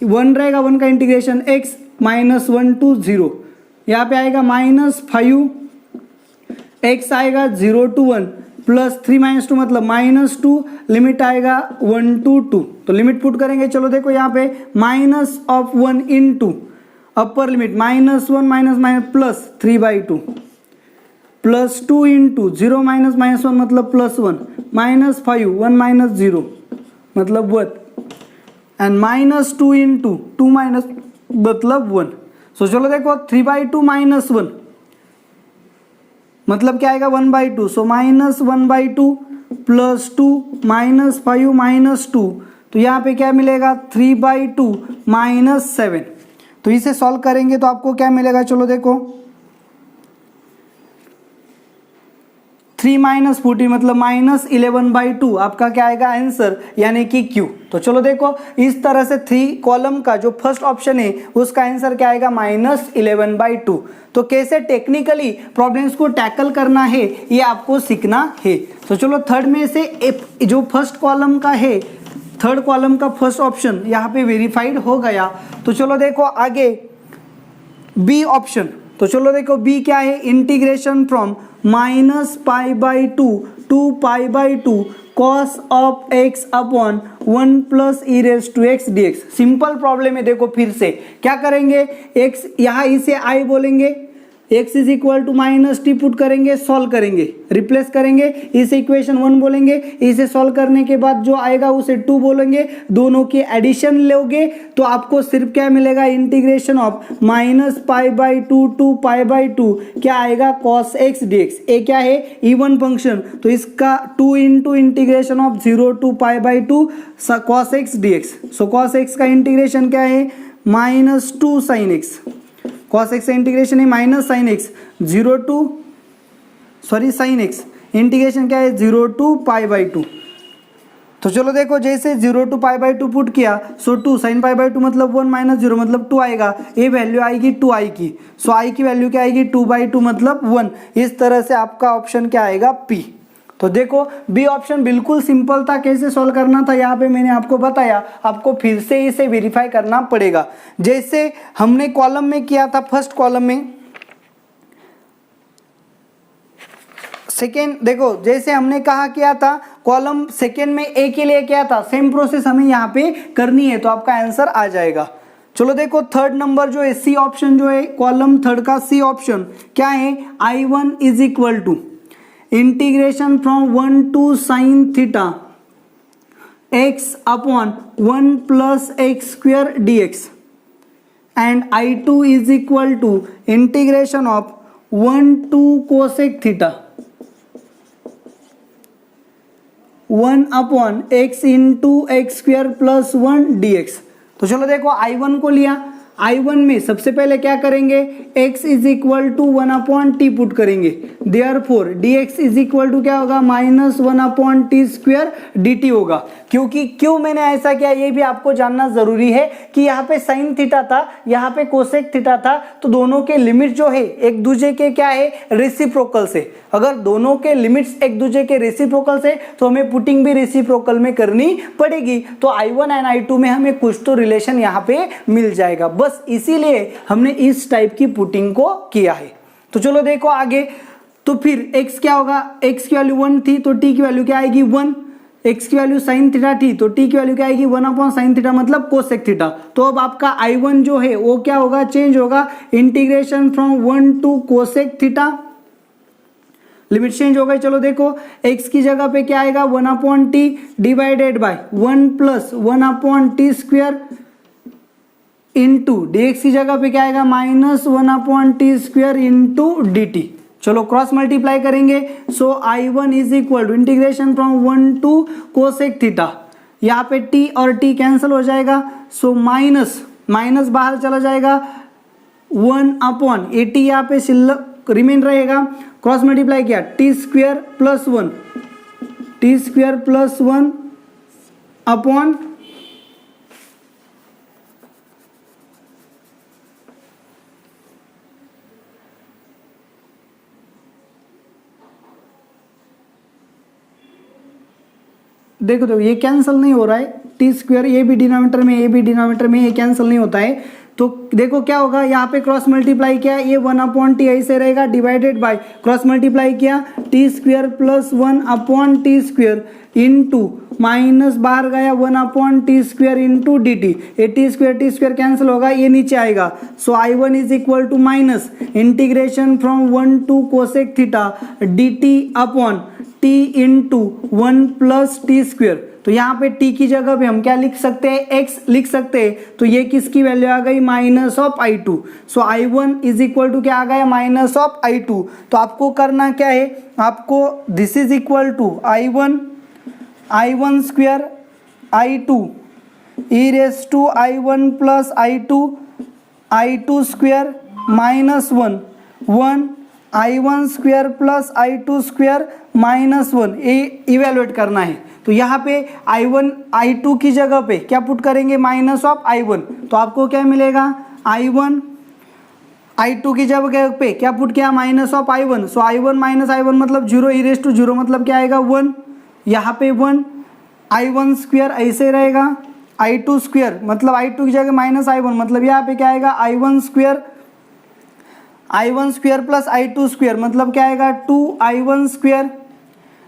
1 रहेगा, 1 का इंटीग्रेशन x -1 टू 0, यहाँ पे आएगा -5, x आएगा 0 टू 1 प्लस 3 -2 मतलब -2, लिमिट आएगा 1 टू 2। तो लिमिट पुट करेंगे, चलो देखो यहाँ पे -1 into upper limit -1 minus plus 3/2 plus 2 into 0 -1 मतलब +1 -5 1 - 0 मतलब 1 एंड -2 इंटू 2 माइनस मतलब 1। सो चलो देखो 3/2 -1 मतलब क्या आएगा, 1/2। सो -1/2 प्लस 2 -5 -2, तो यहाँ पे क्या मिलेगा 3/2 -7। तो इसे सॉल्व करेंगे तो आपको क्या मिलेगा, चलो देखो 3 - 14 मतलब -11/2 आपका क्या आएगा आंसर, यानी कि Q। तो चलो देखो इस तरह से 3 कॉलम का जो फर्स्ट ऑप्शन है उसका आंसर क्या आएगा -11/2। तो कैसे टेक्निकली प्रॉब्लम्स को टैकल करना है ये आपको सीखना है। तो चलो थर्ड में से जो फर्स्ट कॉलम का है, थर्ड कॉलम का फर्स्ट ऑप्शन यहाँ पे वेरीफाइड हो गया। तो चलो देखो आगे बी ऑप्शन। तो चलो देखो बी क्या है, integration from -π/2 to π/2 cos of x upon 1 + e⁻x dx। Simple problem है, देखो फिर से क्या करेंगे, x यहाँ इसे i बोलेंगे, x is equal to -t put करेंगे, सॉल्व करेंगे, रिप्लेस करेंगे, इसे इक्वेशन 1 बोलेंगे, इसे सॉल्व करने के बाद जो आएगा उसे 2 बोलेंगे, दोनों की एडिशन लोगे तो आपको सिर्फ क्या मिलेगा, इंटीग्रेशन ऑफ -π/2 to π/2 क्या आएगा cos x dx। ये क्या है इवन फंक्शन, तो इसका 2 into integration of 0 to π/2 cos x dx। So cos x का इंटीग्रेशन क्या है -2 sin x, cos x का इंटीग्रेशन है -sin x, 0 to sin x integration क्या है 0 to π/2। तो चलो देखो जैसे 0 to π/2 पुट किया, सो 2 sin π/2 मतलब 1 - 0 मतलब 2 आएगा, ये वैल्यू आएगी 2i की, सो i की वैल्यू क्या आएगी 2/2 मतलब 1। इस तरह से आपका ऑप्शन क्या आएगा P। तो देखो बी ऑप्शन बिल्कुल सिंपल था, कैसे सॉल्व करना था यहाँ पे मैंने आपको बताया, आपको फिर से इसे वेरीफाई करना पड़ेगा। जैसे हमने कॉलम में किया था, फर्स्ट कॉलम में, सेकेंड देखो जैसे हमने कहा किया था कॉलम सेकेंड में ए के लिए किया था, सेम प्रोसेस हमें यहाँ पे करनी है, तो आपका आंसर आ जाएगा। चलो देखो थर्ड नंबर जो है सी ऑप्शन जो है, कॉलम थर्ड का सी ऑप्शन क्या है, I1 is equal to integration from 1 to sin theta x upon 1 + x² dx and I2 is equal to integration of 1 to cosec theta 1 upon x into x² + 1 dx। तो चलो देखो I1 को लिया, I1 में सबसे पहले क्या करेंगे, x is equal to 1/t put करेंगे, therefore dx is equal to क्या होगा -1/t² dt होगा। क्योंकि क्यों मैंने ऐसा किया ये भी आपको जानना जरूरी है कि यहाँ पे sin थीटा था, यहाँ पे कोसेक थीटा था, तो दोनों के लिमिट जो है एक दूसरे के क्या है रेसिप्रोकल से। अगर दोनों के लिमिट्स एक दूसरे के रेसिप्रोकल से तो हमें पुटिंग भी रेसिप्रोकल में करनी पड़ेगी, तो I1 एंड I2 में हमें कुछ तो रिलेशन यहाँ पे मिल जाएगा, बस इसीलिए हमने इस टाइप की पुटिंग को किया है। तो चलो देखो आगे, तो फिर x क्या होगा, x की वैल्यू 1 थी तो t की वैल्यू क्या आएगी 1, x की वैल्यू sin थीटा थी तो t की वैल्यू क्या आएगी 1/sin थीटा मतलब कोसेक थीटा। तो अब आपका I1 जो है वो क्या होगा, चेंज होगा, integration from 1 to cosec theta, limit change हो गई। चलो देखो x की जगह पे क्या आएगा 1/t divided by 1 + 1/t² into dx की जगह पे क्या आएगा -1/t² इंटू dt। चलो क्रॉस मल्टीप्लाई करेंगे, so I1 is equal to integration from 1 to cosec theta, यहाँ पे t और t कैंसिल हो जाएगा, सो माइनस बाहर चला जाएगा, 1/80 यहाँ पे शिल्लक रिमेन रहेगा, क्रॉस मल्टीप्लाई किया t² + 1 अपॉन देखो ये कैंसिल नहीं हो रहा है, t², ये भी डिनोमिनेटर में, ये भी डिनोमिनेटर में, ये कैंसिल नहीं होता है। तो देखो क्या होगा, यहाँ पे क्रॉस मल्टीप्लाई किया, ये 1/t ऐसे रहेगा, डिवाइडेड बाय क्रॉस मल्टीप्लाई किया t² + 1/t² इंटू माइनस बाहर गया 1/t² इंटू dt, ये t² कैंसिल होगा, ये नीचे आएगा, so I1 is equal to minus integration from 1 to cosec theta dt upon t into 1 + t²। तो यहाँ पे t की जगह पे हम क्या लिख सकते हैं, x लिख सकते हैं, तो ये किसकी वैल्यू आ गई -I2। So I1 is equal to क्या आ गया -I2। तो आपको करना क्या है, आपको this is equal to I1² I2 e raise to I one plus I two square minus one I one square plus I two square minus one, ये evaluate करना है। तो यहाँ पे आई वन आई टू की जगह पे क्या पुट करेंगे, माइनस ऑफ आई वन, तो आपको क्या मिलेगा, आई वन आई टू की जगह पे क्या पुट किया, minus of I one, so I one minus I one मतलब zero, e raise to zero मतलब क्या आएगा, वन, यहाँ पे वन, आई वन स्क्वेयर ऐसे रहेगा, आई टू स्क्वेयर मतलब आई टू की जगह माइनस आई वन मतलब यहाँ पे क्या आएगा, I one square plus I two square मतलब क्या आएगा, टू आई वन स्क्वेयर।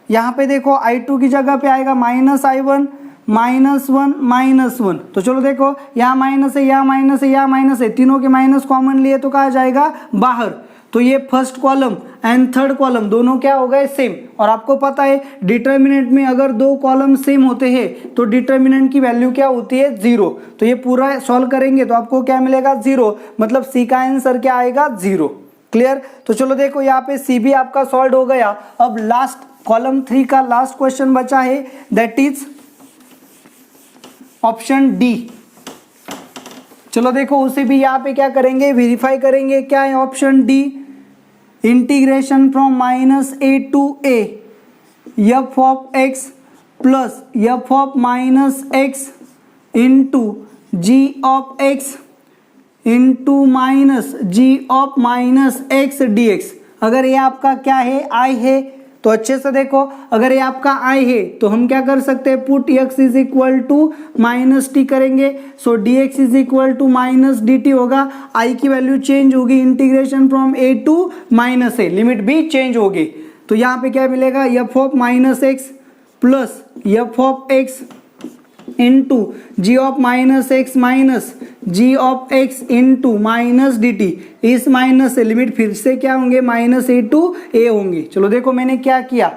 यहाँ पे देखो आई टू की जगह पे आएगा minus I one minus one, तो चलो देखो यहाँ माइनस है, यहाँ माइनस है, यहाँ माइनस है, तीनों के माइनस कॉमन लिए तो कहा जाएगा बाहर। तो ये first column and third column दोनों क्या हो गए, सेम। और आपको पता है डिटर्मिनेंट में अगर दो कॉलम सेम होते हैं तो डिटर्मिनेंट की वैल्यू क्या होती है, जीरो। तो ये पूरा सॉल्व करेंगे तो आपको क्या मिलेगा, जीरो, मतलब सी का आंसर क्या आएगा, जीरो। क्लियर। तो चलो देखो यहाँ पे सी भी आपका सॉल्व हो गया। अब लास्ट कॉलम 3 का लास्ट क्वेश्चन बचा है, दैट इज ऑप्शन डी। चलो देखो उसे भी यहाँ पे क्या करेंगे, वेरीफाई करेंगे। क्या है option D, integration from minus a to a f of x plus F of minus x into ji of x into minus ji of minus x d x. अगर ये आपका क्या है, आई है, तो अच्छे से देखो, अगर ये आपका आई है तो हम क्या कर सकते हैं, put x is equal to minus T करेंगे, so D X is equal to minus D T होगा। आई की वैल्यू चेंज होगी, integration from A to minus A, limit भी चेंज होगी। तो यहाँ पे क्या मिलेगा, F of minus X plus F of x into ji of minus X minus ji of x into minus D T. इस minus से लिमिट फिर से क्या होंगे, माइनस ए टू ए होंगे। चलो देखो मैंने क्या किया,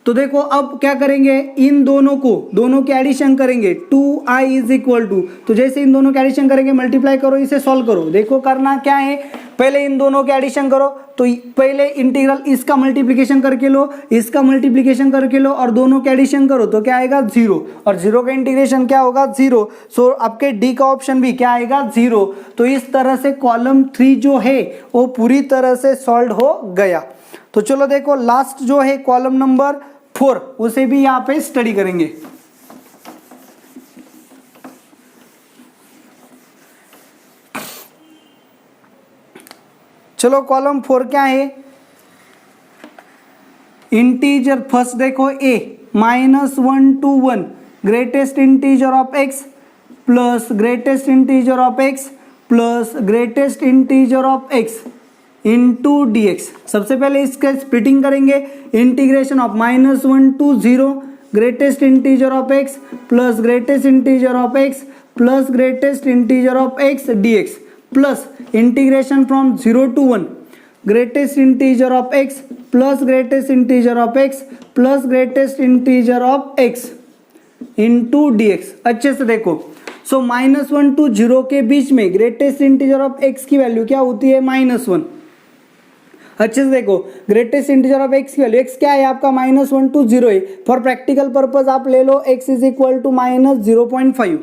तो देखो अब क्या करेंगे, इन दोनों के एडिशन करेंगे, 2i इज इक्वल टू, तो जैसे इन दोनों के एडिशन करेंगे मल्टीप्लाई करो, इसे सॉल्व करो। देखो करना क्या है, पहले इन दोनों के एडिशन करो, तो पहले इंटीग्रल इसका मल्टीप्लिकेशन करके लो, इसका मल्टीप्लिकेशन करके लो और दोनों के एडिशन करो तो क्या आएगा, जीरो, और जीरो का इंटीग्रेशन क्या होगा, जीरो। सो आपके डी का ऑप्शन भी क्या आएगा, जीरो। तो इस तरह से कॉलम 3 जो है वो पूरी तरह से सॉल्व हो गया। तो चलो देखो लास्ट जो है कॉलम नंबर 4, उसे भी यहाँ पे स्टडी करेंगे। चलो कॉलम 4 क्या है, इंटीजर फर्स्ट देखो ए -1 to 1 greatest integer of x plus greatest integer of x plus greatest integer of x into d x. सबसे पहले इसका स्प्लिटिंग करेंगे, integration of -1 to 0 greatest integer of x plus greatest integer of x plus greatest integer of x d x plus integration from 0 to 1 greatest integer of x plus greatest integer of x plus greatest integer of x into d x. अच्छे से देखो, सो -1 to 0 के बीच में greatest integer of x की value क्या होती है, -1। अच्छे से देखो, ग्रेटेस्ट इंटीजर ऑफ एक्स की वैल्यू, एक्स क्या है आपका, -1 to 0 है। फॉर प्रैक्टिकल पर्पज आप ले लो x इज इक्वल टू -0.5।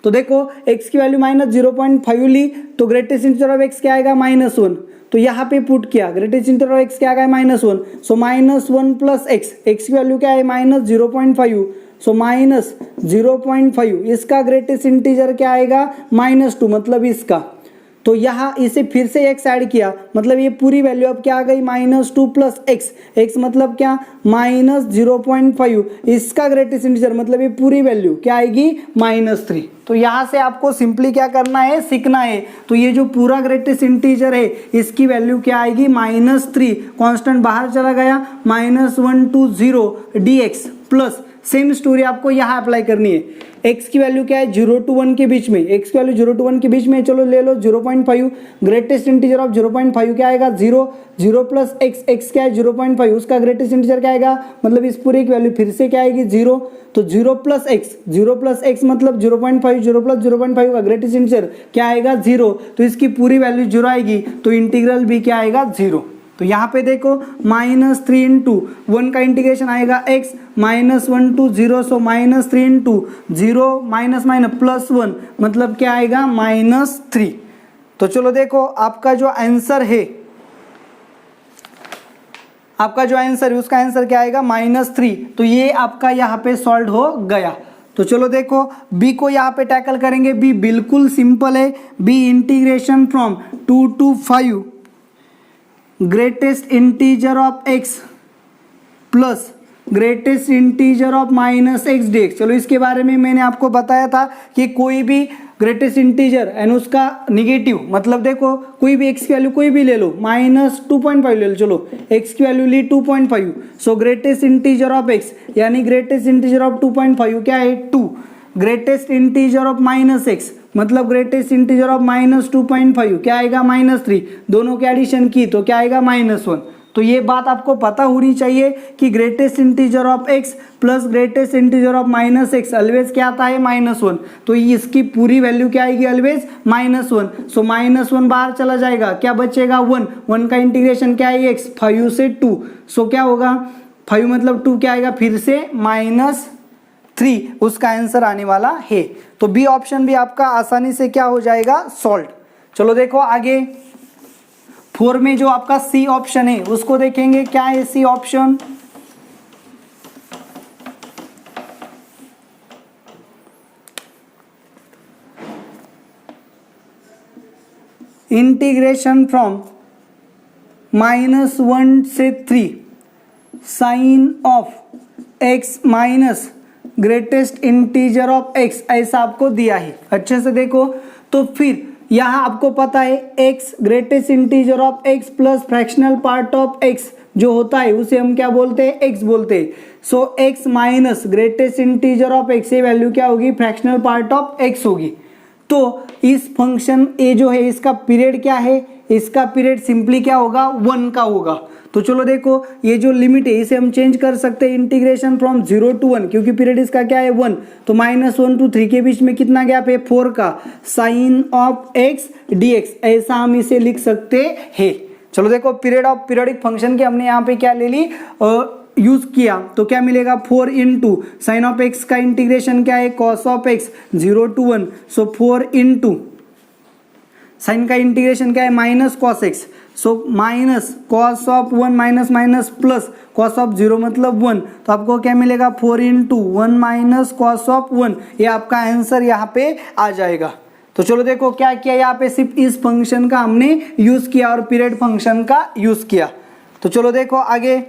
तो देखो x की वैल्यू -0.5 ली तो ग्रेटेस्ट इंटीजर ऑफ x क्या आएगा, -1। तो यहाँ पे पुट किया, ग्रेटेस्ट इंटीजर ऑफ x क्या आएगा, -1। सो -1 प्लस x की वैल्यू क्या है, -0.5, सो -0.5। इसका ग्रेटेस्ट इंटीजर क्या आएगा, -2, मतलब इसका। तो यहाँ इसे फिर से x ऐड किया, मतलब ये पूरी वैल्यू अब क्या आ गई, -2 प्लस x मतलब क्या, -0.5। इसका ग्रेटेस्ट इंटीजर मतलब ये पूरी वैल्यू क्या आएगी, -3। तो यहाँ से आपको सिंपली क्या करना है, सीखना है। तो ये जो पूरा ग्रेटेस्ट इंटीजर है इसकी वैल्यू क्या आएगी, -3, कांस्टेंट बाहर चला गया, -1 to 0 dx plus same story आपको यहाँ अप्लाई करनी है। x की वैल्यू क्या है, 0 to 1 के बीच में, x की वैल्यू 0 to 1 के बीच में, चलो ले लो 0.5। ग्रेटेस्ट इंटीजर ऑफ 0.5 क्या आएगा, 0 प्लस x क्या है 0.5, उसका ग्रेटेस्ट इंटीजर क्या आएगा, मतलब इस पूरे की वैल्यू फिर से क्या आएगी, 0। तो 0 प्लस x मतलब 0.5, 0 प्लस 0.5 का ग्रेटेस्ट इंटीजर क्या आएगा, 0। तो इसकी पूरी वैल्यू 0 आएगी, तो इंटीग्रल भी क्या आएगा, 0। तो यहाँ पे देखो -3 इंटू 1 का इंटीग्रेशन आएगा x -1 to 0, so -3 into 0 minus minus +1 मतलब क्या आएगा -3। तो चलो देखो आपका जो आंसर है, उसका आंसर क्या आएगा -3। तो ये आपका यहाँ पे सॉल्व हो गया। तो चलो देखो b को यहाँ पे टैकल करेंगे। b बिल्कुल सिंपल है। b integration from 2 to 5 greatest integer of x plus greatest integer of -x dx। चलो इसके बारे में मैंने आपको बताया था कि कोई भी ग्रेटेस्ट इंटीजर एंड उसका निगेटिव, मतलब देखो कोई भी x की वैल्यू कोई भी ले लो, -2.5 ले लो, चलो x की वैल्यू ली 2.5, so greatest integer of x यानी ग्रेटेस्ट इंटीजर ऑफ 2.5 क्या है 2, ग्रेटेस्ट इंटीजर ऑफ -x मतलब ग्रेटेस्ट इंटीजर ऑफ -2.5 क्या आएगा -3, दोनों के एडिशन की तो क्या आएगा -1। तो ये बात आपको पता होनी चाहिए कि greatest integer of x plus greatest integer of -x always क्या आता है -1। तो इसकी पूरी वैल्यू क्या आएगी ऑलवेज -1, सो -1 बाहर चला जाएगा, क्या बचेगा 1 का इंटीग्रेशन क्या है x 5 से 2, सो क्या होगा 5 मतलब 2 क्या आएगा फिर से -3, उसका आंसर आने वाला है। तो बी ऑप्शन भी आपका आसानी से क्या हो जाएगा सॉल्व। चलो देखो आगे 4 में जो आपका सी ऑप्शन है उसको देखेंगे, क्या है सी ऑप्शन। इंटीग्रेशन फ्रॉम -1 से 3 sine of x minus greatest integer of x, ऐसा आपको दिया है। अच्छे से देखो तो फिर यहाँ आपको पता है x greatest integer of x plus fractional part of x जो होता है उसे हम क्या बोलते हैं x बोलते हैं। सो x minus greatest integer of x, ये वैल्यू क्या होगी फ्रैक्शनल पार्ट ऑफ x होगी। तो इस फंक्शन a जो है इसका पीरियड क्या है, इसका पीरियड सिंपली क्या होगा 1 का होगा। तो चलो देखो ये जो लिमिट है इसे हम चेंज कर सकते हैं, इंटीग्रेशन फ्रॉम 0 to 1 क्योंकि पीरियड इसका क्या है 1, तो -1 to 3 के बीच में कितना गैप है 4 का, साइन ऑफ x dx ऐसा हम इसे लिख सकते हैं। चलो देखो पीरियड ऑफ पीरियडिक फंक्शन के हमने यहाँ पे क्या ले ली यूज किया, तो क्या मिलेगा 4 इंटू साइन ऑफ x का इंटीग्रेशन क्या है cos of x 0 to 1, so 4 into sine का इंटीग्रेशन क्या है minus cos x, so minus cos of 1 minus minus plus cos of 0 मतलब 1, तो आपको क्या मिलेगा 4 इंटू 1 माइनस कॉस ऑफ 1, ये आपका आंसर यहाँ पे आ जाएगा। तो चलो देखो क्या किया यहाँ पे, सिर्फ इस फंक्शन का हमने यूज किया और पीरियड फंक्शन का यूज किया। तो चलो देखो आगे,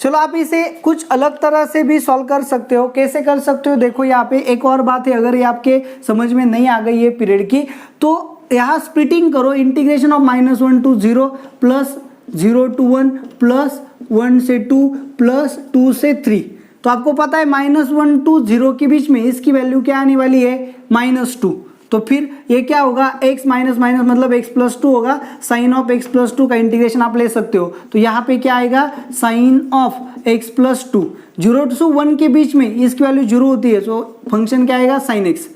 चलो आप इसे कुछ अलग तरह से भी सॉल्व कर सकते हो। कैसे कर सकते हो देखो यहाँ पे एक और बात है, अगर ये आपके समझ में नहीं आ गई है पीरियड की तो यहाँ स्प्लिटिंग करो, integration of -1 to 0 plus 0 to 1 plus 1 से 2 प्लस 2 से 3, तो आपको पता है -1 to 0 के बीच में इसकी वैल्यू क्या आने वाली है -2, तो फिर ये क्या होगा x माइनस माइनस मतलब x प्लस 2 होगा, साइन ऑफ x प्लस 2 का इंटीग्रेशन आप ले सकते हो, तो यहाँ पे क्या आएगा sine of x plus 2, 0 to 1 के बीच में इसकी वैल्यू 0 होती है, तो फंक्शन क्या आएगा साइन x,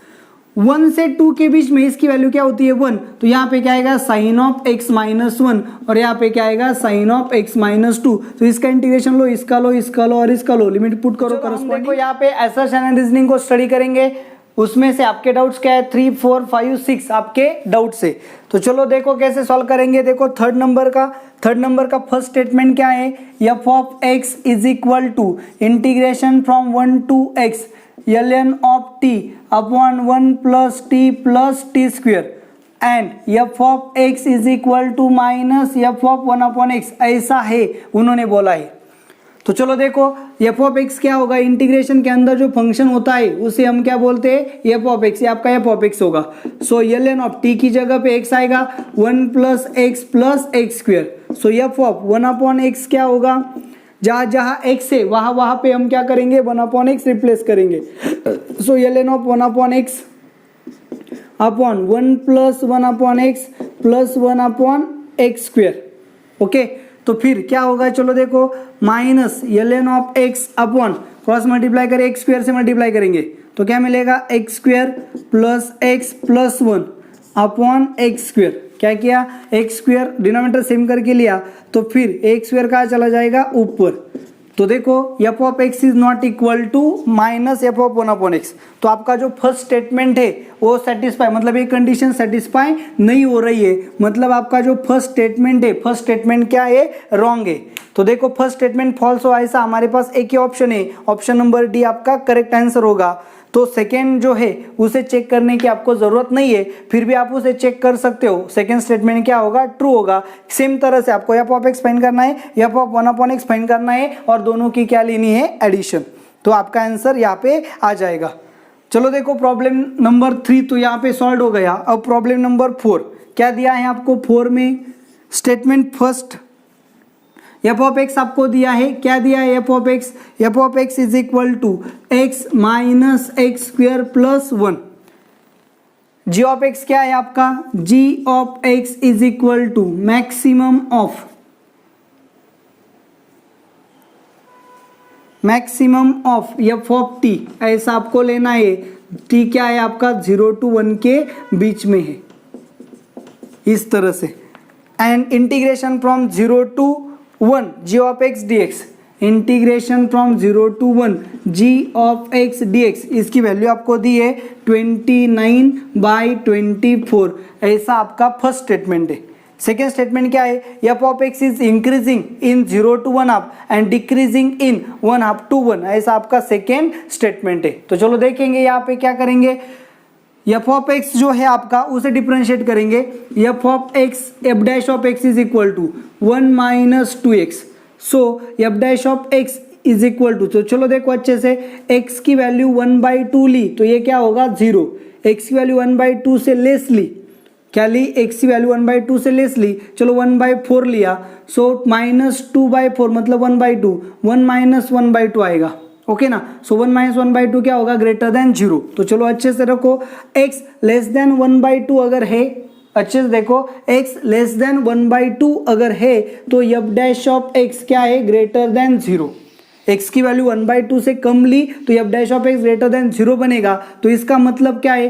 1 से 2 के बीच में इसकी वैल्यू क्या होती है 1, तो यहाँ पे क्या आएगा साइन ऑफ x माइनस 1 और यहाँ पे क्या आएगा साइन ऑफ x माइनस 2, तो इसका इंटीग्रेशन लो, इसका लो, इसका लो और इसका लो, लिमिट पुट करो करस्पॉन्डिंग। देखो यहाँ पे असर्शन एंड रीजनिंग को स्टडी करेंगे, उसमें से आपके डाउट्स क्या है 3, 4, 5, 6 आपके डाउट्स है। तो चलो देखो कैसे सॉल्व करेंगे। देखो थर्ड नंबर का फर्स्ट स्टेटमेंट क्या है, f of x is equal to integration from 1 to x ln of t upon 1 plus t square and f of x is equal to minus f of 1 upon x, ऐसा है उन्होंने बोला है। तो चलो देखो f ऑफ x क्या होगा, इंटीग्रेशन के अंदर जो फंक्शन होता है उसे हम क्या बोलते हैं f ऑफ x, ये आपका f ऑफ x होगा। सो ln ऑफ t की जगह पे x आएगा 1 plus x square, so f of 1 upon x क्या होगा, जहाँ जहाँ x है वहाँ पे हम क्या करेंगे 1 अपॉन x रिप्लेस करेंगे, सो ln of 1 upon x upon 1 plus 1 upon x plus 1 upon x square. Okay तो फिर क्या होगा, चलो देखो minus ln of x upon cross multiply कर x स्क्वेयर से मल्टीप्लाई करेंगे तो क्या मिलेगा x square plus x plus 1 upon x square. क्या किया, एक्स स्क्वायर डिनोमिनेटर सेम करके लिया, तो फिर एक्स स्क्वायर कहाँ चला जाएगा, ऊपर। तो देखो f of x is not equal to minus f of 1/x। तो आपका जो फर्स्ट स्टेटमेंट है वो सेटिस्फाई, मतलब ये कंडीशन सेटिस्फाई नहीं हो रही है, मतलब आपका जो फर्स्ट स्टेटमेंट है, फर्स्ट स्टेटमेंट क्या है, रॉन्ग है। तो देखो फर्स्ट स्टेटमेंट फॉल्स हो, ऐसा हमारे पास एक ही ऑप्शन है, ऑप्शन नंबर डी आपका करेक्ट आंसर होगा। तो सेकेंड जो है उसे चेक करने की आपको जरूरत नहीं है, फिर भी आप उसे चेक कर सकते हो, सेकेंड स्टेटमेंट क्या होगा, ट्रू होगा। सेम तरह से आपको एफ ऑफ एक्स फाइंड करना है, एफ ऑफ 1/x फाइंड करना है, और दोनों की क्या लेनी है, एडिशन। तो आपका आंसर यहाँ पे आ जाएगा। चलो देखो प्रॉब्लम नंबर 3 तो यहाँ पे सॉल्व हो गया। अब प्रॉब्लम नंबर 4 क्या दिया है आपको, 4 में statement first F of X आपको दिया है, क्या दिया है F of x is equal to X minus x square plus 1। Ji of x क्या है आपका, G of x is equal to maximum of F of T, ऐसा आपको लेना है। टी क्या है आपका 0 to 1 के बीच में है, इस तरह से। And integration from 0 to 1 ji of x d x, integration from 0 to 1 ji of x d x, इसकी वैल्यू आपको दी है 29/24। ऐसा आपका फर्स्ट स्टेटमेंट है। सेकेंड स्टेटमेंट क्या है, F of x is increasing in 0 to 1/2 एंड डिक्रीजिंग इन 1/2 to 1, ऐसा आपका सेकेंड स्टेटमेंट है। तो चलो देखेंगे यहाँ पे क्या करेंगे, एफ ऑफ एक्स जो है आपका उसे डिफरेंशिएट करेंगे। F of x, f dash of x is equal to 1 - 2x, so f dash of x is equal to, तो चलो देखो अच्छे से, x की वैल्यू 1/2 ली तो ये क्या होगा 0, x की वैल्यू 1/2 से लेस ली, क्या ली, x की वैल्यू 1/2 से लेस ली, चलो 1/4 लिया, सो -2/4 मतलब 1/2, 1 - 1/2 आएगा, ओके ना। सो 1 - 1/2 क्या होगा, ग्रेटर देन 0। तो चलो अच्छे से रखो, x लेस देन 1/2 अगर है, अच्छे से देखो, x लेस देन 1/2 अगर है तो एफ डैश ऑफ x क्या है, ग्रेटर देन 0। x की वैल्यू 1/2 से कम ली तो F dash of x greater than 0 बनेगा। तो इसका मतलब क्या है,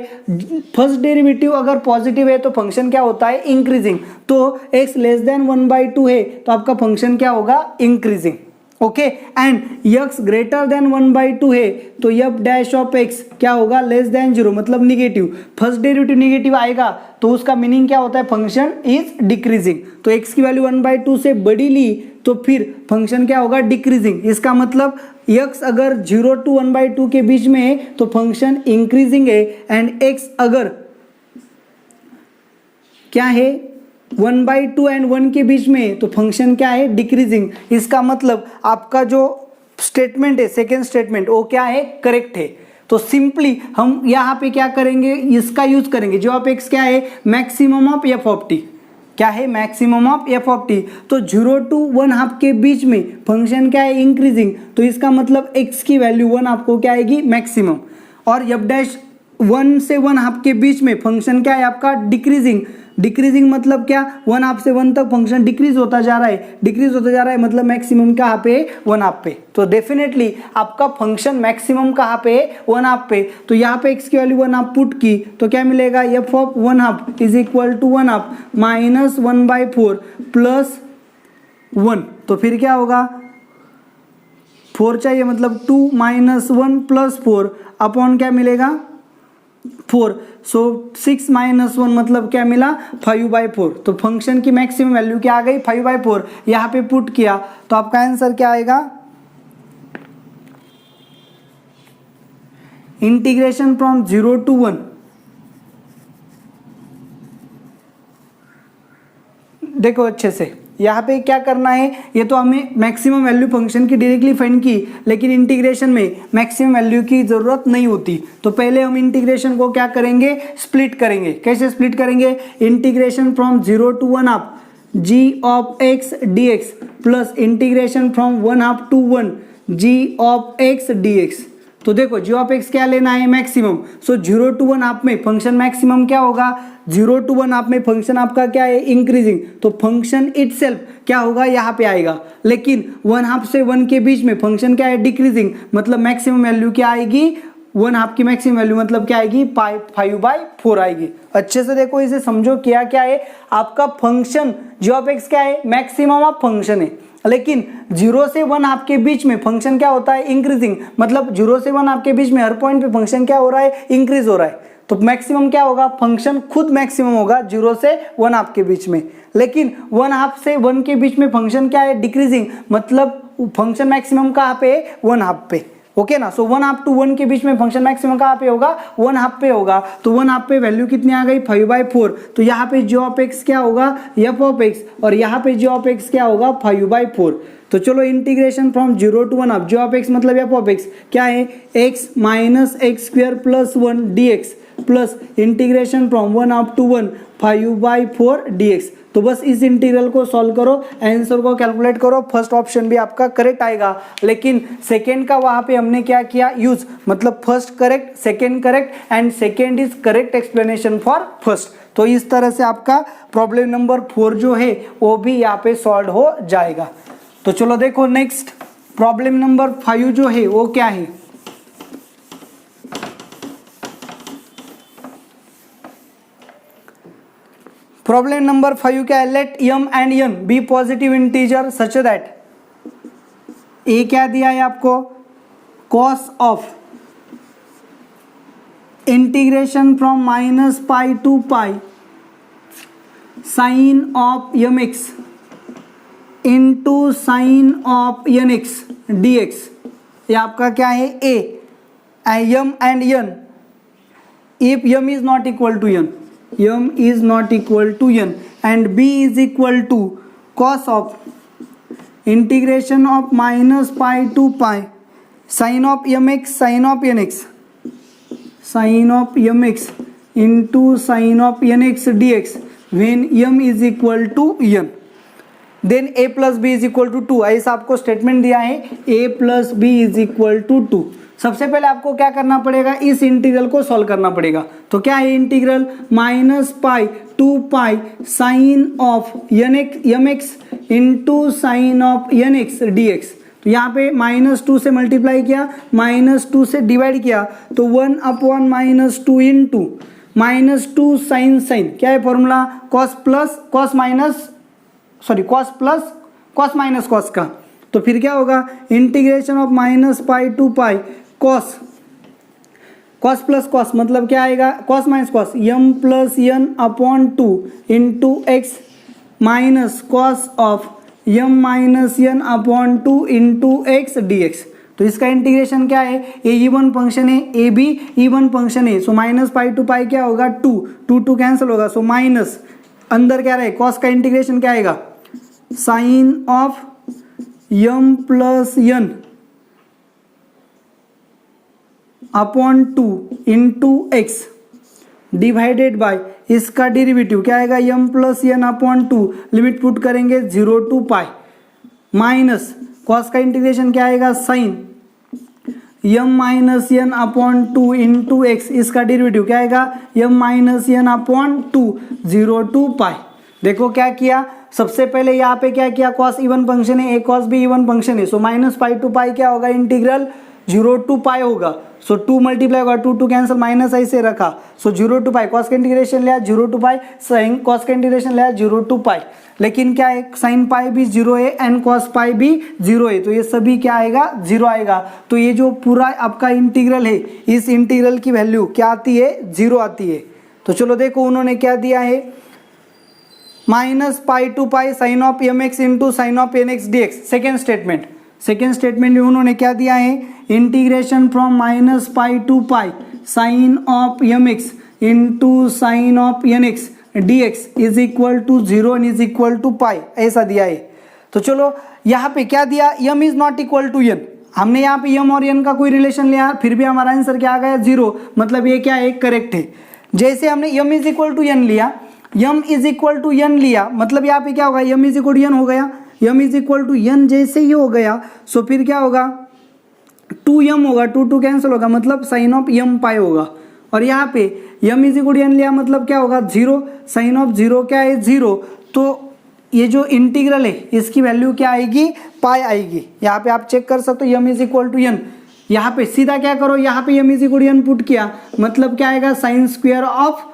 फर्स्ट डेरिवेटिव अगर पॉजिटिव है तो फंक्शन क्या होता है, इंक्रीजिंग। तो x लेस देन 1/2 है तो आपका फंक्शन क्या होगा, increasing, okay. And x greater then 1/2 है तो एफ डैश ऑफ x क्या होगा, लेस देन 0 मतलब निगेटिव। फर्स्ट डेरिवेटिव निगेटिव आएगा तो उसका मीनिंग क्या होता है, फंक्शन इज डिक्रीजिंग। तो x की वैल्यू 1/2 से बड़ी ली तो फिर फंक्शन क्या होगा, डिक्रीजिंग। इसका मतलब x अगर 0 to 1/2 के बीच में है तो फंक्शन इंक्रीजिंग है, एंड x अगर क्या है 1/2 एंड 1 के बीच में तो फंक्शन क्या है, डिक्रीजिंग। इसका मतलब आपका जो स्टेटमेंट है, सेकेंड स्टेटमेंट, वो क्या है, करेक्ट है। तो सिंपली हम यहाँ पे क्या करेंगे, इसका यूज करेंगे। जी ऑफ एक्स क्या है, maximum of F of T, क्या है, maximum of F of T. तो 0 to 1/2 के बीच में फंक्शन क्या है, इंक्रीजिंग। तो इसका मतलब x की वैल्यू 1 आपको क्या आएगी, मैक्सिमम। और एफ डैश 1 से 1/2 के बीच में फंक्शन क्या है आपका, डिक्रीजिंग। डिक्रीजिंग मतलब क्या, 1/2 से 1 तक फंक्शन डिक्रीज होता जा रहा है, डिक्रीज होता जा रहा है, मतलब मैक्सिमम कहाँ पे, 1/2 पे। तो डेफिनेटली आपका फंक्शन मैक्सिमम कहाँ पे, 1/2 पे। तो यहाँ पे x की वैल्यू 1/2 पुट की तो क्या मिलेगा, F of 1/2 is equal to 1/2 minus 1/4 plus 1। तो फिर क्या होगा, 4 चाहिए मतलब 2 - 1 + 4 अपॉन क्या मिलेगा, 4। सो 6 - 1 मतलब क्या मिला, 5/4। तो फंक्शन की मैक्सिमम वैल्यू क्या आ गई, 5/4। यहाँ पे पुट किया तो आपका आंसर क्या आएगा, इंटीग्रेशन फ्रॉम 0 to 1, देखो अच्छे से यहाँ पे क्या करना है, ये तो हमें मैक्सिमम वैल्यू फंक्शन की डायरेक्टली फाइंड की, लेकिन इंटीग्रेशन में मैक्सिमम वैल्यू की जरूरत नहीं होती। तो पहले हम इंटीग्रेशन को क्या करेंगे, स्प्लिट करेंगे। कैसे स्प्लिट करेंगे, integration from 0 to 1/2 g of x d x plus integration from 1/2 to 1 ji of x d x. तो देखो जी ऑफ एक्स क्या लेना है, मैक्सिमम। सो 0 to 1/2 में फंक्शन मैक्सिमम क्या होगा, 0 to 1/2 में फंक्शन आपका क्या है, इंक्रीजिंग। तो फंक्शन इटसेल्फ क्या होगा, यहाँ पे आएगा। लेकिन 1/2 से 1 के बीच में फंक्शन क्या है, डिक्रीजिंग, मतलब मैक्सिमम वैल्यू क्या आएगी, वन हाफ की मैक्सिमम वैल्यू मतलब क्या आएगी, पाई 5/4 आएगी। अच्छे से देखो, इसे समझो क्या क्या है। आपका फंक्शन जी ऑफ एक्स क्या है, मैक्सिमम ऑफ फंक्शन है, लेकिन 0 से 1 हाफ के बीच में फंक्शन क्या होता है, इंक्रीजिंग। मतलब 0 से 1 हाफ के बीच में हर पॉइंट पे फंक्शन क्या हो रहा है, इंक्रीज हो रहा है। तो मैक्सिमम क्या होगा, फंक्शन खुद मैक्सिमम होगा 0 से 1 हाफ के बीच में। लेकिन 1 हाफ से 1 के बीच में फंक्शन क्या है, डिक्रीजिंग। मतलब फंक्शन मैक्सिमम कहाँ पे है, 1 हाफ पे। ओके ना। सो 1 हाफ टू 1 के बीच में फंक्शन मैक्सिमम कहाँ पे होगा, 1 हाफ पे होगा। तो 1 हाफ पे वैल्यू कितनी आ गई, 5/4। तो यहाँ पे जी ऑफ एक्स क्या होगा, एफ ऑफ एक्स, और यहाँ पे जी ऑफ एक्स क्या होगा, 5/4। तो चलो integration from 0 to 1 half, g of x मतलब एफ ऑफ एक्स क्या है, x minus x square plus 1 dx plus integration from 1 half to 1 5/4 dx। तो बस इस इंटीग्रल को सॉल्व करो, आंसर को कैलकुलेट करो, फर्स्ट ऑप्शन भी आपका करेक्ट आएगा। लेकिन सेकेंड का वहां पे हमने क्या किया, यूज। मतलब first correct, second correct, and second is correct explanation for first. तो इस तरह से आपका प्रॉब्लम नंबर 4 जो है वो भी यहाँ पे सॉल्व हो जाएगा। तो चलो देखो नेक्स्ट प्रॉब्लम नंबर 5 जो है वो क्या है। प्रॉब्लम नंबर 5 क्या है, let m and n be positive integer such that A क्या दिया है आपको, cos of integration from -π to π sine of mx into sine of nx dx। ये आपका क्या है, a m and n if m is not equal to n, m is not equal to n and b is equal to cos of integration of -π to π sin of mx sin of nx sin of mx into sin of nx dx when m is equal to n, then a plus b is equal to 2। ऐसा आपको statement दिया है, a plus b is equal to 2। सबसे पहले आपको क्या करना पड़ेगा, इस इंटीग्रल को सॉल्व करना पड़ेगा। तो क्या है integral, -π to π sine of mx into sine of nx dx। तो यहाँ पे -2 से मल्टीप्लाई किया, -2 से डिवाइड किया, तो 1/-2 इंटू -2 साइन क्या है formula, cos plus cos minus sorry cos plus cos minus cos का। तो फिर क्या होगा, integration of -π to π cos plus cos मतलब क्या आएगा, cos minus cos m plus n/2 into X माइनस cos of m minus n/2 into X dx। तो इसका इंटीग्रेशन क्या है, ए इवन फंक्शन है, ए भी इवन फंक्शन है। सो -π to π क्या होगा, 2 कैंसिल होगा, सो माइनस अंदर क्या रहे, cos का इंटीग्रेशन क्या आएगा, sine of m plus n/2 into x divided by इसका डेरिवेटिव क्या आएगा, m plus n/2 limit put करेंगे 0 to π माइनस cos का इंटीग्रेशन क्या आएगा, sine m minus n/2 into x, इसका डेरिवेटिव क्या आएगा, m माइनस n/2 0 to π। देखो क्या किया, सबसे पहले यहाँ पे क्या किया, cos इवन फंक्शन है, cos भी इवन फंक्शन है। सो -π to π क्या होगा, इंटीग्रल 0 to π होगा। सो 2 मल्टीप्लाई होगा, 2 कैंसिल, माइनस ऐसे रखा। सो 0 to π cos का इंटीग्रेशन लिया 0 to π, साइन cos का इंटीग्रेशन लिया 0 to π। लेकिन क्या है, साइन पाई भी 0 है एंड cos पाई भी 0 है, तो ये सभी क्या आएगा, 0 आएगा। तो ये जो पूरा आपका इंटीग्रल है, इस इंटीग्रल की वैल्यू क्या आती है, 0 आती है। तो चलो देखो उन्होंने क्या दिया है, -π to π sine of mx into sine of nx dx। Second statement में उन्होंने क्या दिया है, integration from -π to π sine of mx into sine of nx dx is equal to 0 and is equal to π, ऐसा दिया है। तो चलो यहाँ पे क्या दिया, m is not equal to n। हमने यहाँ पे m और n का कोई रिलेशन लिया, फिर भी हमारा आंसर क्या आ गया, 0। मतलब ये क्या है, करेक्ट है। जैसे हमने m is equal to n लिया, m is equal to n लिया, मतलब यहाँ पे क्या होगा, m is equal to n हो गया। m is equal to n जैसे ही हो गया, सो फिर क्या होगा, 2m होगा, 2 कैंसिल होगा, मतलब साइन ऑफ m पाई होगा। और यहाँ पे m is equal to n लिया, मतलब क्या होगा, 0, साइन ऑफ 0 क्या है, 0। तो ये जो इंटीग्रल है इसकी वैल्यू क्या आएगी, पाई आएगी। यहाँ पे आप चेक कर सकते हो, m is equal to n, यहाँ पे सीधा क्या करो, यहाँ पे m is equal to n put किया, मतलब क्या आएगा sine square of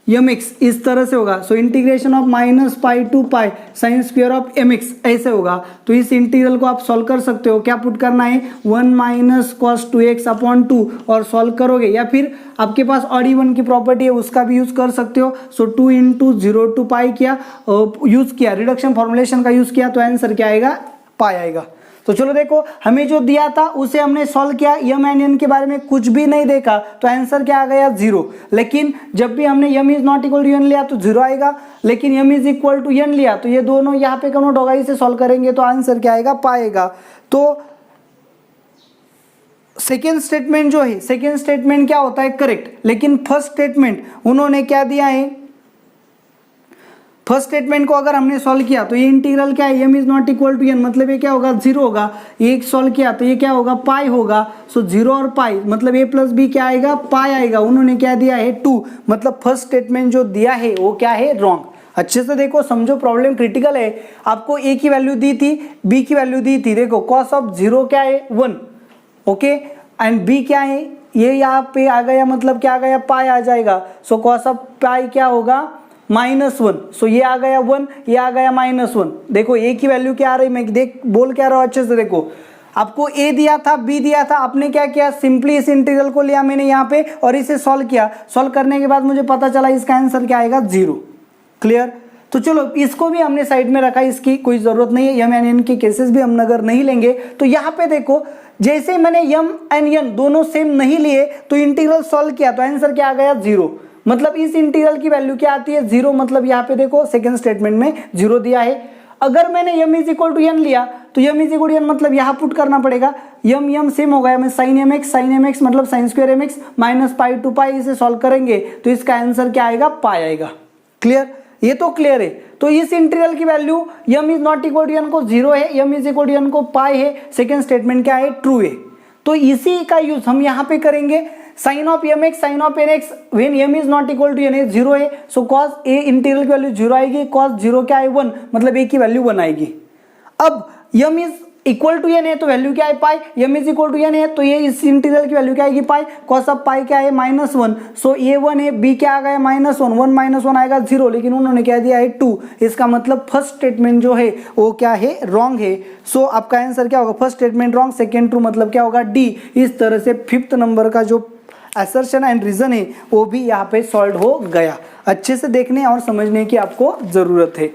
m x, इस तरह से होगा। So integration of minus pi to pi sine square of m x ऐसे होगा। तो इस इंटीग्रल को आप सॉल्व कर सकते हो, क्या पुट करना है 1 माइनस कॉस 2x अपॉन 2 और सॉल्व करोगे, या फिर आपके पास ऑड इवन की प्रॉपर्टी है उसका भी यूज कर सकते हो। सो 2 इंटू 0 टू पाई किया, यूज किया रिडक्शन फॉर्मुलेशन का यूज किया, तो आंसर क्या आएगा पाई आएगा। तो चलो देखो हमें जो दिया था उसे हमने सॉल्व किया, m एंड n के बारे में कुछ भी नहीं देखा, तो आंसर क्या आ गया 0। लेकिन जब भी हमने m is not equal to n लिया तो 0 आएगा, लेकिन m is equal to n लिया तो ये दोनों यहाँ पे कन्वर्ट होगा, इसे सॉल्व करेंगे तो आंसर क्या आएगा पाएगा। तो सेकेंड स्टेटमेंट जो है, सेकेंड स्टेटमेंट क्या होता है करेक्ट, लेकिन फर्स्ट स्टेटमेंट उन्होंने क्या दिया है, फर्स्ट स्टेटमेंट को अगर हमने सॉल्व किया तो ये इंटीग्रल क्या है m is not equal to n, मतलब ये क्या होगा 0 होगा, ये सॉल्व किया तो ये क्या होगा पाई होगा। सो 0 और पाई मतलब a प्लस बी क्या आएगा पाई आएगा। उन्होंने क्या दिया है 2, मतलब फर्स्ट स्टेटमेंट जो दिया है वो क्या है रॉन्ग। अच्छे से देखो समझो, प्रॉब्लम क्रिटिकल है। आपको a की वैल्यू दी थी, b की वैल्यू दी थी, देखो कॉस ऑफ 0 क्या है 1, ओके, एंड b क्या है ये यहाँ पे आ गया, मतलब क्या आ गया पाई आ जाएगा। सो कॉस ऑफ पाई क्या होगा -1, सो ये आ गया 1, ये आ गया -1। देखो a की वैल्यू क्या आ रही, मैं देख बोल क्या रहा हूँ अच्छे से देखो, आपको a दिया था b दिया था, आपने क्या किया सिंपली इस इंटीग्रल को लिया मैंने यहाँ पे और इसे सॉल्व किया, सॉल्व करने के बाद मुझे पता चला इसका आंसर क्या आएगा 0। क्लियर। तो चलो इसको भी हमने साइड में रखा, इसकी कोई जरूरत नहीं है, m एंड n के केसेस भी हम अगर नहीं लेंगे तो यहाँ पे देखो जैसे मैंने m एंड n दोनों सेम नहीं लिए तो इंटीग्रल सॉल्व किया तो आंसर क्या आ गया 0, मतलब इस इंटीग्रल की वैल्यू क्या आती है 0, मतलब यहाँ पे देखो सेकंड स्टेटमेंट में 0 दिया है। अगर मैंने m is equal to n लिया तो m is equal to n मतलब यहाँ पुट करना पड़ेगा, m सेम हो गया, मैं sin mx मतलब sine square mx minus pi to pi, इसे सॉल्व करेंगे तो इसका आंसर क्या आएगा पाई आएगा। क्लियर, ये तो क्लियर है। तो इस इंटीग्रल की value m is not equal to n को 0 है, m is equal to n को पाई है, सेकेंड स्टेटमेंट क्या है ट्रू है। तो इसी का यूज हम यहाँ पे करेंगे, sine of mx sine of nx when m is not equal to n 0 है, सो cos a इंटीग्रल की वैल्यू 0 आएगी, cos 0 क्या है 1, मतलब a की वैल्यू 1 आएगी। अब m is equal to n है तो वैल्यू क्या है pi, m is equal to n है तो ये इस इंटीग्रल की वैल्यू क्या आएगी पाई, cos ऑफ पाई क्या है -1, सो a 1 है, b क्या आ गया -1 1 आएगा 0, लेकिन उन्होंने क्या दिया है 2, इसका मतलब फर्स्ट स्टेटमेंट जो है वो क्या है रॉन्ग है। सो आपका आंसर क्या होगा first statement wrong, second true, मतलब क्या होगा डी। इस तरह से फिफ्थ नंबर का जो असर्शन एंड रीजन है वो भी यहाँ पे सॉल्व हो गया। अच्छे से देखने और समझने की आपको जरूरत है।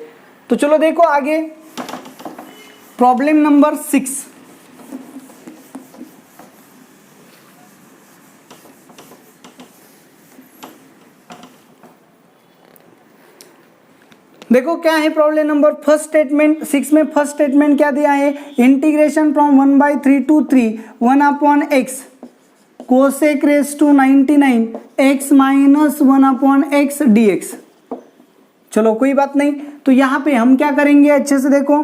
तो चलो देखो आगे प्रॉब्लम नंबर 6। देखो क्या है प्रॉब्लम नंबर फर्स्ट स्टेटमेंट 6 में फर्स्ट स्टेटमेंट क्या दिया है, integration from 1/3 to 3 1/x cosec raise to 99 x minus 1/x dx। चलो कोई बात नहीं, तो यहाँ पे हम क्या करेंगे अच्छे से देखो,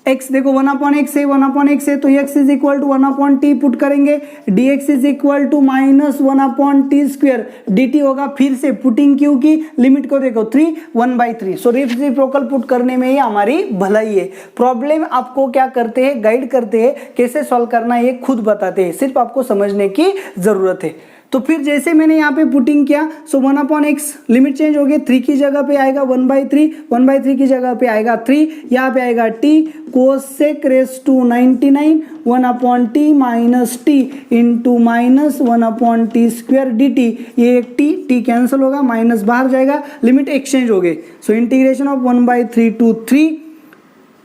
x देखो 1/x है 1/x है तो x is equal to 1/t put करेंगे, dx is equal to -1/t² dt होगा। फिर से पुटिंग क्यू की लिमिट को देखो 3 1/3, सो रेसिप्रोकल पुट करने में ही हमारी भलाई है। प्रॉब्लम आपको क्या करते हैं गाइड करते हैं, कैसे सॉल्व करना है ये खुद बताते हैं, सिर्फ आपको समझने की जरूरत है। तो फिर जैसे मैंने यहाँ पे पुटिंग किया, सो 1/x लिमिट चेंज हो गई, 3 की जगह पे आएगा 1/3, 1/3 की जगह पे आएगा 3, यहाँ पे आएगा t cosec raise to 99 1/t minus t into -1/t² dt। ये एक t कैंसिल होगा, माइनस बाहर जाएगा, लिमिट एक्सचेंज हो गए। So integration of 1/3 to 3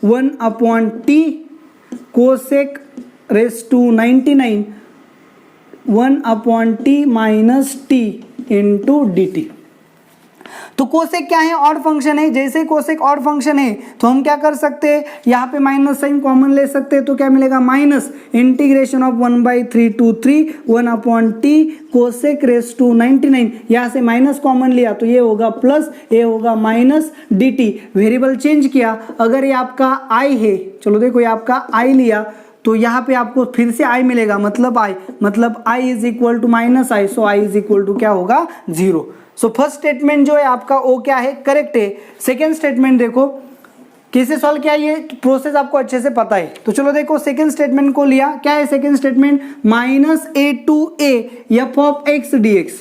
1/t cosec raise to 99 1/t minus t into dt। तो कोसेक क्या है ऑड फंक्शन है, जैसे कोसेक ऑड फंक्शन है तो हम क्या कर सकते हैं, यहाँ पे माइनस साइन कॉमन ले सकते हैं, तो क्या मिलेगा minus integration of 1/3 to 3 1/t cosec raise to 99, यहाँ से माइनस कॉमन लिया तो ये होगा प्लस, ये होगा माइनस dt। वेरिएबल चेंज किया, अगर ये आपका i है, चलो देखो ये आपका i लिया तो यहाँ पे आपको फिर से i मिलेगा, मतलब i is equal to -i, so i is equal to क्या होगा 0। सो फर्स्ट स्टेटमेंट जो है आपका वो क्या है करेक्ट है। सेकेंड स्टेटमेंट देखो कैसे सॉल्व किया ये प्रोसेस आपको अच्छे से पता है। तो चलो देखो सेकंड स्टेटमेंट को लिया, क्या है second statement, -a f of x dx।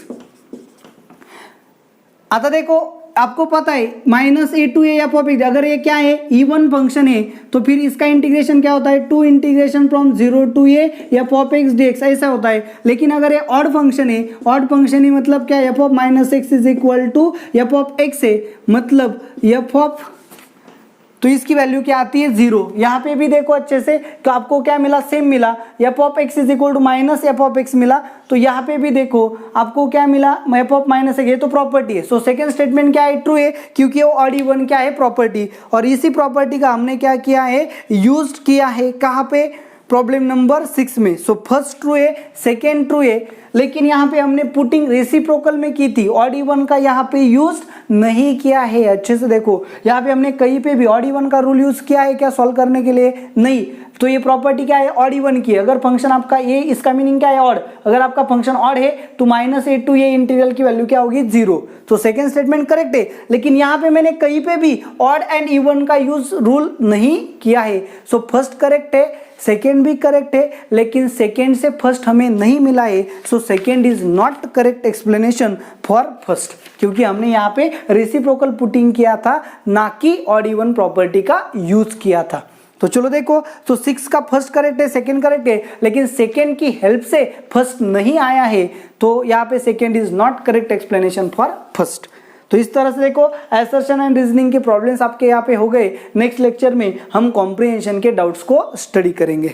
आता देखो आपको पता है -a f ऑफ x, अगर ये क्या है इवन फंक्शन है तो फिर इसका इंटीग्रेशन क्या होता है, 2 integration from 0 to a f of x dx ऐसा होता है। लेकिन अगर ये ऑड फंक्शन है, ऑड फंक्शन है मतलब क्या, f of -x is equal to f of x है, मतलब f ऑफ, तो इसकी वैल्यू क्या आती है 0। यहाँ पे भी देखो अच्छे से, तो आपको क्या मिला, सेम मिला, f of x is equal to minus f of x मिला। तो यहाँ पे भी देखो आपको क्या मिला, f ऑफ -x, ये तो प्रॉपर्टी है। सो सेकंड स्टेटमेंट क्या है, ट्रू है, क्योंकि वो ऑड इवन क्या है, प्रॉपर्टी। और इसी प्रॉपर्टी का हमने क्या किया है, यूज किया है कहाँ पे, प्रॉब्लम नंबर 6 में। सो फर्स्ट ट्रू है, सेकेंड ट्रू है, लेकिन यहाँ पे हमने पुटिंग रेसिप्रोकल में की थी, ऑड इवन का यहाँ पे यूज नहीं किया है। अच्छे से देखो यहाँ पे हमने कहीं पे भी ऑड इवन का रूल यूज किया है क्या सॉल्व करने के लिए, नहीं। तो ये प्रॉपर्टी क्या है, ऑड इवन की। अगर फंक्शन आपका ये, इसका मीनिंग क्या है, ऑड। अगर आपका फंक्शन ऑड है तो -a to a इंटीग्रल की वैल्यू क्या होगी, 0। तो सेकंड स्टेटमेंट करेक्ट है, लेकिन यहाँ पे मैंने कहीं पे भी ऑड एंड इवन का यूज रूल नहीं किया है। सो फर्स्ट करेक्ट है, सेकेंड भी करेक्ट है, लेकिन सेकेंड से फर्स्ट हमें नहीं मिला है। So second is not correct explanation for first, क्योंकि हमने यहाँ पे रेसिप्रोकल पुटिंग किया था, ना कि ऑड इवन प्रॉपर्टी का यूज किया था। तो चलो देखो, तो 6 का फर्स्ट करेक्ट है, सेकेंड करेक्ट है, लेकिन सेकेंड की हेल्प से फर्स्ट नहीं आया है, तो यहाँ पे second is not correct explanation for first. तो इस तरह से देखो असर्शन एंड रीजनिंग के प्रॉब्लम्स आपके यहाँ पे हो गए। नेक्स्ट लेक्चर में हम कॉम्प्रिहेंशन के डाउट्स को स्टडी करेंगे।